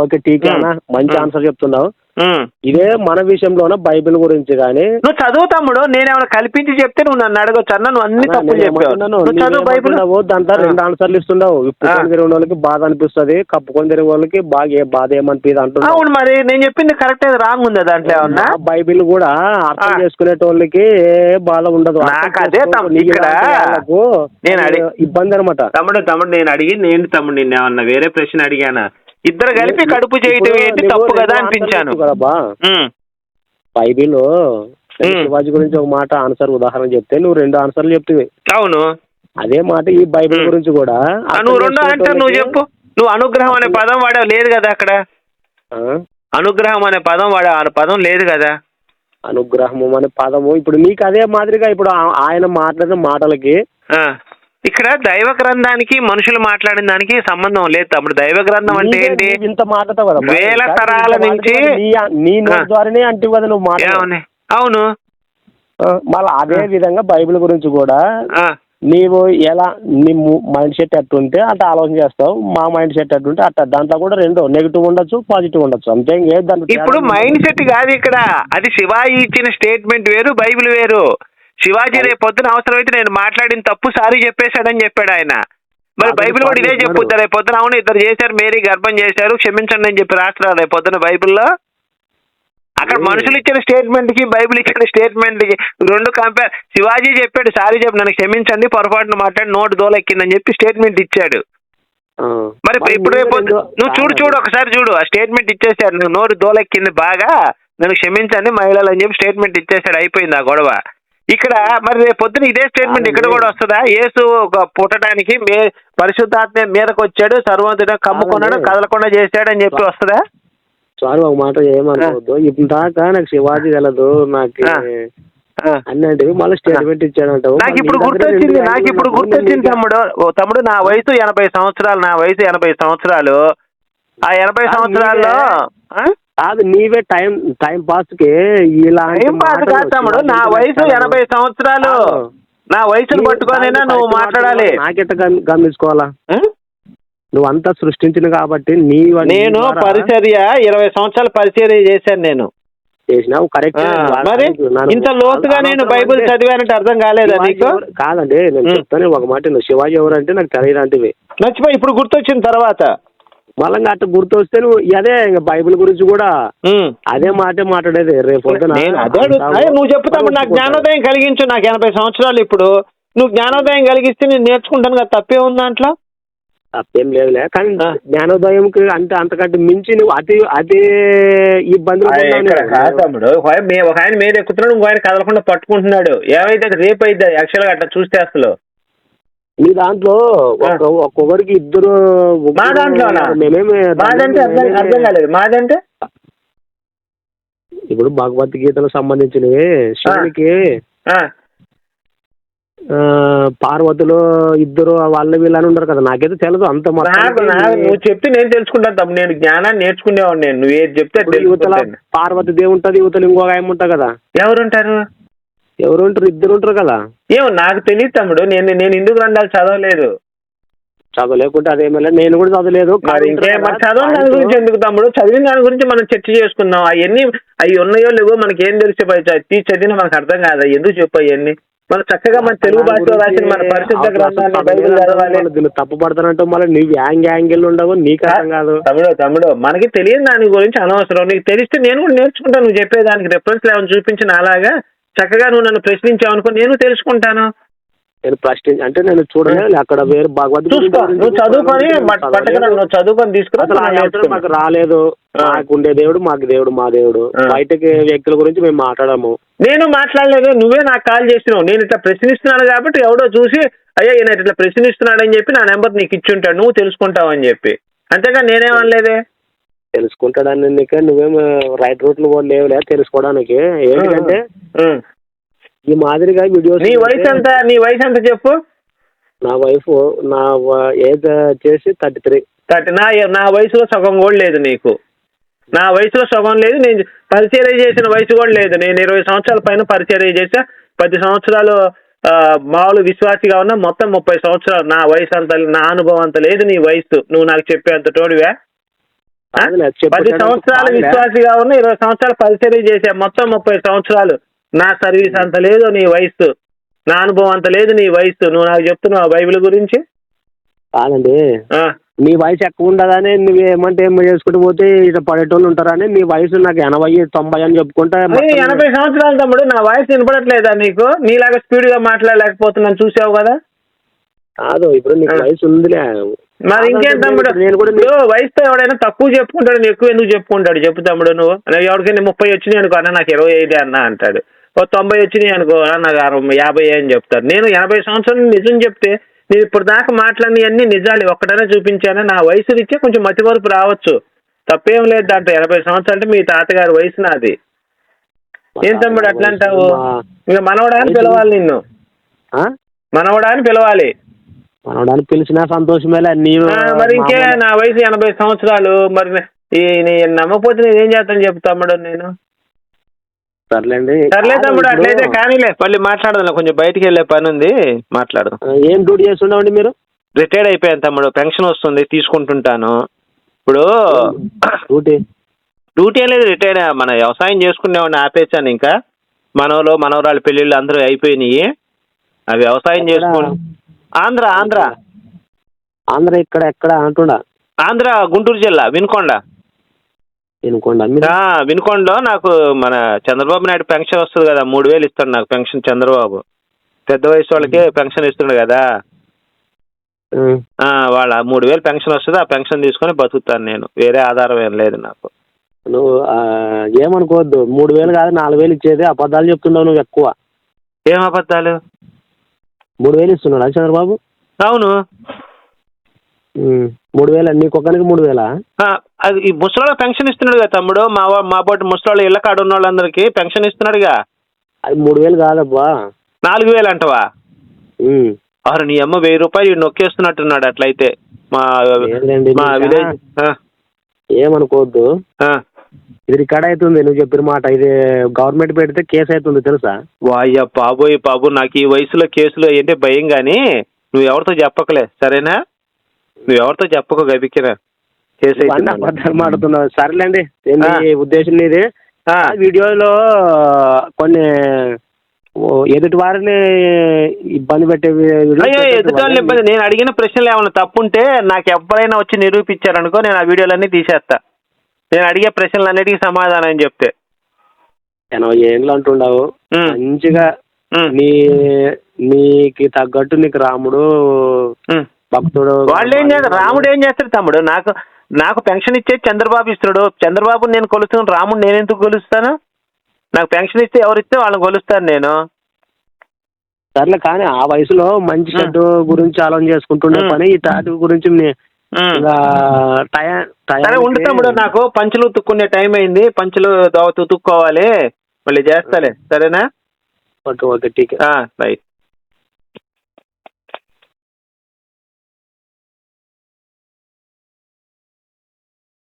ఓకే టీకే అన్న, మంచి ఆన్సర్ చెప్తున్నావు. ఇదే మన విషయంలోనే బైబిల్ గురించి కానీ
నువ్వు చదువు తమ్ముడు, నేనేమైనా కల్పించి చెప్తే నువ్వు నన్ను అడగొచ్చు అన్న, నువ్వు అన్ని తప్పులు చెప్పావు. చదువు బైబిల్.
దాంట్లో 2 ఆన్సర్లు ఇస్తున్నావు. ఇప్పుకొని తిరిగిన వాళ్ళకి బాధ అనిపిస్తుంది, కప్పుకొని తిరిగే వాళ్ళకి బాధ ఏమనిపిస్తుంది అంటున్నావు.
అవును, మరి నేను చెప్పింది కరెక్ట్ రాంగ్ ఉందా దాంట్లో ఏమన్నా?
బైబిల్ కూడా అర్థం చేసుకునేటోళ్ళకి బాధ ఉండదు.
నాకు అదే ఇక్కడ నేను
ఇబ్బంది అనమాట.
తమ్ముడు నేను తమ్ముడు నిన్నేమన్నా వేరే ప్రశ్న అడిగానా? ఇద్దరు కలిపి కడుపు చేయటం ఏంటి తప్పు కదా అనిపించాను.
బైబిల్ శివాజీ గురించి ఒక మాట ఆన్సర్ ఉదాహరణ చెప్తే నువ్వు 2 ఆన్సర్లు చెప్తివి.
అవును,
అదే మాట ఈ బైబిల్ గురించి కూడా
నువ్వు 2 ఆన్సర్ నువ్వు చెప్పు. నువ్వు అనుగ్రహం అనే పదం వాడావు, లేదు కదా అక్కడ. అనుగ్రహం అనే పదం వాడావు, ఆ పదం లేదు కదా.
అనుగ్రహము అనే పదము ఇప్పుడు నీకు అదే మాదిరిగా ఇప్పుడు ఆయన మాట్లాడిన మాటలకి
ఇక్కడ దైవ గ్రంథానికి మనుషులు మాట్లాడిన దానికి సంబంధం లేదు తమ్ముడు. దైవ గ్రంథం అంటే ఏంటి?
ఇంత మాట్లాడతావు కదా,
వేల తరాల నుంచి
నీ ద్వారానే అంటే కదా నువ్వు మాట్లాడు.
అవును,
మళ్ళీ అదే విధంగా బైబిల్ గురించి కూడా నీవు ఎలా నీ మైండ్ సెట్ ఎట్టుంటే అట్లా ఆలోచన చేస్తావు, మా మైండ్ సెట్ ఎట్టుంటే అట్లా. దాంట్లో కూడా 2 నెగిటివ్ ఉండొచ్చు, పాజిటివ్ ఉండొచ్చు, అంతే.
ఇప్పుడు మైండ్ సెట్ కాదు ఇక్కడ, అది శివాజీ ఇచ్చిన స్టేట్మెంట్ వేరు, బైబిల్ వేరు. శివాజీ రేపు పొద్దున అవసరమైతే నేను మాట్లాడిన తప్పు సారీ చెప్పేశాడని చెప్పాడు ఆయన. మరి బైబిల్ కూడా ఇదే చెప్పుద్దా రేపు పొద్దున? అవును, ఇద్దరు చేశారు, మేరీ గర్భం చేశారు, క్షమించండి అని చెప్పి రాష్ట్రాలు రేపు పొద్దున బైబిల్లో. అక్కడ మనుషులు ఇచ్చిన స్టేట్మెంట్ కి బైబిల్ ఇచ్చిన స్టేట్మెంట్ కి 2 కంపేర్. శివాజీ చెప్పాడు సారీ చెప్పి నన్ను క్షమించండి, పొరపాటున మాట్లాడి నోటు దోలెక్కిందని చెప్పి స్టేట్మెంట్ ఇచ్చాడు. మరి ఇప్పుడు రేపు నువ్వు చూడు ఒకసారి చూడు, ఆ స్టేట్మెంట్ ఇచ్చేసాడు, నువ్వు నోరు దోలెక్కింది బాగా, నన్ను క్షమించండి మహిళలు అని చెప్పి స్టేట్మెంట్ ఇచ్చేసాడు, అయిపోయింది ఆ గొడవ. ఇక్కడ మరి రేపు పొద్దున ఇదే స్టేట్మెంట్ ఇక్కడ కూడా వస్తుందా? యేసు పుట్టడానికి పరిశుద్ధాత్మ మీదకి వచ్చాడు, సర్వోన్నతుడు కమ్ముకున్నాడు, కదలకుండా చేశాడు అని చెప్పి వస్తుందా?
సార్ ఒక మాట ఏమనుకోవద్దు, ఇప్పుడు దాకా నాకు శివాజీ తెలదు, నాకు అన్నట్టు మళ్ళీ స్టేట్మెంట్ ఇచ్చాడంట.
నాకు ఇప్పుడు గుర్తొచ్చింది తమ్ముడు నా వయసు 80 సంవత్సరాలు. నా వయసు 80 సంవత్సరాలు. ఆ 80 సంవత్సరాల్లో
కాదు, నీవే టైం పాస్ కి ఇలా
తమ్ముడు. నా వయసు 80 సంవత్సరాలు. నా వయసును పట్టుకొనైనా నువ్వు మాట్లాడాలి.
నాకెట్ట గమనించుకోవాలా? నువ్వు అంతా సృష్టించిన కాబట్టి
నేను పరిచర్య 20 సంవత్సరాల పరిచర్య చేశాను నేను.
చేసినావు కరెక్ట్.
మరి ఇంత లోతుగా నేను బైబిల్ చదివానంటే అర్థం కాలేదా నీకు?
కాదండి, నేను చెప్తాను ఒక మాట. నువ్వు శివాజీ ఎవరంటే నాకు తెలియదంటివి.
నచ్చిపోయి ఇప్పుడు గుర్తొచ్చిన తర్వాత
మళ్ళీ అట్లా గుర్తొస్తే నువ్వు అదే ఇంకా బైబిల్ గురించి కూడా అదే మాటే మాట్లాడేది. రేపు
నువ్వు చెప్తావు నాకు జ్ఞానోదయం కలిగించు. నాకు 80 సంవత్సరాలు. ఇప్పుడు నువ్వు జ్ఞానోదయం కలిగిస్తే నేను నేర్చుకుంటాను కదా, తప్పే ఉంది దాంట్లో?
తప్పేం లేదులే, కానీ జ్ఞానోదయంకి అంటే అంతకంటే మించి నువ్వు అతి ఇబ్బందులు
తమ్ముడు. ఒక ఆయన మీద ఎక్కుతున్నాడు, ఇంకో ఆయన కదలకుండా పట్టుకుంటున్నాడు. ఏమైతే రేపు అయితే యాక్చువల్గా అట్లా చూస్తే అసలు
మీ దాంట్లో ఒక్కొక్కరికి ఇద్దరు.
మా దాంట్లో మాదంటే అర్థం కాలేదు. మాదంటే
ఇప్పుడు భగవద్గీతకు సంబంధించినవి శివునికి పార్వతులు ఇద్దరు వాళ్ళ వీళ్ళని ఉండరు కదా. నాకైతే తెలియదు అంత.
నువ్వు చెప్తే నేను తెలుసుకుంటాను తమ్ముడు. నేను జ్ఞానాన్ని నేర్చుకునేవాడు. నేను నువ్వు ఏది చెప్తే
యువతల పార్వతి దేవి ఉంటుంది, యువతలు ఇంకొక ఆయన ఉంటా కదా.
ఎవరుంటారు?
ఇద్దరు ఉంటారు కదా.
ఏమో నాకు తెలియదు తమ్ముడు. నేను హిందూ గ్రంథాలు చదవలేదు.
చదవలేకుంటే అదేమో నేను కూడా చదవలేదు.
చదవని దాని గురించి ఎందుకు తమ్ముడు? చదివిన దాని గురించి మనం చర్చ చేసుకుందాం. అవన్నీ అవి ఉన్నాయో లేవో మనకి ఏం తెలిసే చదివినా మనకు అర్థం కాదు. ఎందుకు చెప్పు అవన్నీ? మన చక్కగా మన తెలుగు భాషలో రాసిన మన పరిశుద్ధ గ్రంథాన్ని బైబిల్ చదవాలి.
తప్పు పడతానంటే మళ్ళీ నీవు యాంగిల్ ఉండవు, నీకు అర్థం కాదు.
తమ్ముడు మనకి తెలియని దాని గురించి అనవసరం. నీకు తెలిస్తే నేను కూడా నేర్చుకుంటాను. నువ్వు చెప్పేదానికి రెఫరెన్స్ ఏమైనా చూపించిన అలాగా చక్కగా నువ్వు నన్ను ప్రశ్నించావనుకో, నేను తెలుసుకుంటాను.
నేను ప్రశ్నించి అంటే నేను చూడలేదు అక్కడ వేరే భగవద్గీత
నువ్వు చదువుకొని తీసుకురా.
మాకు రాలేదు. మాకు ఉండే దేవుడు మాకు దేవుడు, మా దేవుడు. బయటకి వ్యక్తుల గురించి మేము మాట్లాడము.
నేను మాట్లాడలేదు, నువ్వే నాకు కాల్ చేసినావు. నేను ఇట్లా ప్రశ్నిస్తున్నాను కాబట్టి ఎవడో చూసి అయ్యా ఈయన ఇట్లా ప్రశ్నిస్తున్నాడు అని చెప్పి నా నెంబర్ నీకు ఇచ్చి ఉంటాడు, నువ్వు తెలుసుకుంటావు అని చెప్పి. అంతేగా నేనేమనలేదే.
తెలుసుకుంటాడని నువ్వేం రైట్ రూట్ లో లేవులే తెలుసుకోవడానికి. ఏంటంటే ఈ మాదిరిగా వీడియోస్.
నీ వయసు ఎంత చెప్పు?
నా ఏజ్ వచ్చేసి 33.
నా వయసులో సగం కూడా లేదు నీకు. నా వయసులో సగం లేదు. నేను పరిచర్య చేసిన వయసు కూడా లేదు. నేను 20 సంవత్సరాల పైన పరిచర్య చేసా. 10 సంవత్సరాలు మామూలు విశ్వాసిగా ఉన్నా. మొత్తం 30 సంవత్సరాలు. నా వయసు అంత, నా అనుభవం అంత లేదు నీ వయసు. నువ్వు నాకు చెప్పేంత తోడివా? 10 సంవత్సరాలు విశ్వాసిగా ఉన్నా, 20 సంవత్సరాలు పరిచర్య చేసా. మొత్తం 30 సంవత్సరాలు. నా సర్వీస్ అంత లేదు నీ వయసు. నా అనుభవం అంత లేదు నీ వయసు. నువ్వు నాకు చెప్తున్నావు బైబిల్ గురించి?
కాదండి, నీ వయసు ఎక్కువ ఉండదని నువ్వు ఏమంటే ఏమో చేసుకుంటూ పోతే ఇట్లా పడేటోళ్ళు ఉంటారని. నీ వయసు నాకు 80, 90 అని చెప్పుకుంటా.
80 సంవత్సరాలు తమ్ముడు. నా వయసు వినపడట్లేదా నీకు? నీలాగా స్పీడ్ గా మాట్లాడలేకపోతున్నాను, చూసావు కదా.
కాదు, ఇప్పుడు నీకు వయసు ఉందిలే.
మరి ఇంకేం తమ్ముడు? వయసుతో ఎవడైనా తక్కువ చెప్పుకుంటాడు, నువ్వు ఎక్కువ ఎందుకు చెప్పుకుంటాడు చెప్పు తమ్ముడు. నువ్వు ఎవరికైనా 30 వచ్చినాయి అనుకో అన్న నాకు 25 అన్నా అంటాడు. 90 వచ్చినాయి అనుకో నాకు 50 అని చెప్తారు. నేను 80 సంవత్సరాలు నిజం చెప్తే నేను ఇప్పుడు దాకా మాట్లాడిన అన్ని నిజాలు ఒక్కటనే చూపించాను. నా వయసు రీత్యా కొంచెం మతివరపు రావచ్చు, తప్పేం లేదు దాంట్లో. 80 సంవత్సరాలు అంటే మీ తాతగారి వయసు నాది. ఏం తమ్ముడు అట్లా అంటావు? ఇంకా మనవడా అని పిలవాలి నిన్ను. మనవడా అని పిలవాలి.
మనవడానికి పిలిచినా సంతోషమేలే.
మరి ఇంకే నా వయసు 80 సంవత్సరాలు. మరి నేను నమ్మకపోతే నేను ఏం చేస్తాను చెప్పు తమ్ముడు. నేను సర్లే తమ్ముడు, అట్లయితే కానీలే. మళ్ళీ మాట్లాడదాం. కొంచెం బయటికి వెళ్ళే పని ఉంది, మాట్లాడదాం.
ఏం డ్యూటీ చేస్తుండవండి మీరు?
రిటైర్డ్ అయిపోయాను తమ్ముడు. పెన్షన్ వస్తుంది, తీసుకుంటుంటాను. ఇప్పుడు డ్యూటీ ఏం లేదు, రిటైర్డ్. మన వ్యవసాయం చేసుకునేవాడిని ఆపేసాను. ఇంకా మనవరాళ్ళ పెళ్ళిళ్ళు అందరూ అయిపోయినాయి. ఆ వ్యవసాయం చేసుకుని ఆంధ్ర
ఎక్కడ అంటున్నా?
ఆంధ్ర గుంటూరు జిల్లా వినుకొండలో నాకు మన చంద్రబాబు నాయుడు పెన్షన్ వస్తుంది కదా, 3000 ఇస్తాడు నాకు పెన్షన్. చంద్రబాబు పెద్ద వయసు వాళ్ళకి పెన్షన్ ఇస్తున్నాడు కదా, వాళ్ళ 3000 పెన్షన్ వస్తుంది. ఆ పెన్షన్ తీసుకొని బతుకుతాను నేను. వేరే ఆధారం ఏం లేదు నాకు.
నువ్వు ఏమనుకోవద్దు, 3000 కాదు 4000 ఇచ్చేది. అబద్ధాలు చెప్తున్నావు నువ్వు ఎక్కువ.
ఏం అబద్ధాలు?
3000 ఇస్తున్నాడా చంద్రబాబు?
అవును,
3000. నీకొక్కరికి 3000?
అది ఈ ముసలి పెన్షన్ ఇస్తున్నాడు కదా తమ్ముడు. మా పాటు ముసలి ఇళ్ళ కాడ ఉన్న వాళ్ళందరికీ పెన్షన్ ఇస్తున్నాడుగా.
అది 3000 కాదబ్బా,
4000 అంటవా? అరే నీ అమ్మ 1000 రూపాయలు నొక్కేస్తున్నట్టున్నాడు. అట్లయితే మా విలేజ్.
ఏమనుకోవద్దు, ఇది రికార్డ్ అవుతుంది నువ్వు చెప్పిన మాట. ఇది గవర్నమెంట్ పెడితే కేసు అవుతుంది తెలుసా?
వాయ్యా బాబోయ్ బాబు, నాకు ఈ వయసులో కేసులు అంటే భయం, కానీ నువ్వు ఎవరితో చెప్పకలే సరేనా? నువ్వు ఎవరితో చెప్పకు గబికినా కేసు అయితే.
అబద్ధాలు మాడుతున్నావు. సరేలేండి, ఏంటి ఉద్దేశం నీది? వీడియోలో కొన్ని ఎదుటి వారిని ఇబ్బంది పెట్టే
ఎదుటి వాళ్ళని ఇబ్బంది, నేను అడిగిన ప్రశ్నలు ఏమైనా తప్పుంటే నాకు ఎవరైనా వచ్చి నిరూపించారనుకో, నేను ఆ వీడియోలన్నీ తీసేస్తా. నేను అడిగే ప్రశ్నలన్నిటికీ సమాధానం చెప్తే.
80 ఏళ్ళు అంటుండవు, మంచిగా నీకు తగ్గట్టు నీకు రాముడు భక్తుడు.
వాళ్ళు ఏం చేస్తారు? రాముడు ఏం చేస్తాడు తమ్ముడు? నాకు పెన్షన్ ఇచ్చేది చంద్రబాబు ఇస్తున్నాడు. చంద్రబాబు నేను కొలుస్తాను, రాముడు నేను ఎందుకు కొలుస్తాను? నాకు పెన్షన్ ఇస్తే ఎవరు ఇస్తే వాళ్ళని కొలుస్తాను నేను.
సర్లే, కానీ ఆ వయసులో మంచి చెడ్డు గురించి ఆలోచన చేసుకుంటుండే పని ఈ తాటి గురించి
ఉండు తమ్ముడు, నాకు పంచులు ఉతుక్కునే టైం అయింది, పంచులు ఉతుక్కోవాలి, మళ్ళీ చేస్తాలే సరేనా?
ఓకే ఓకే ఠీక్.
రైట్.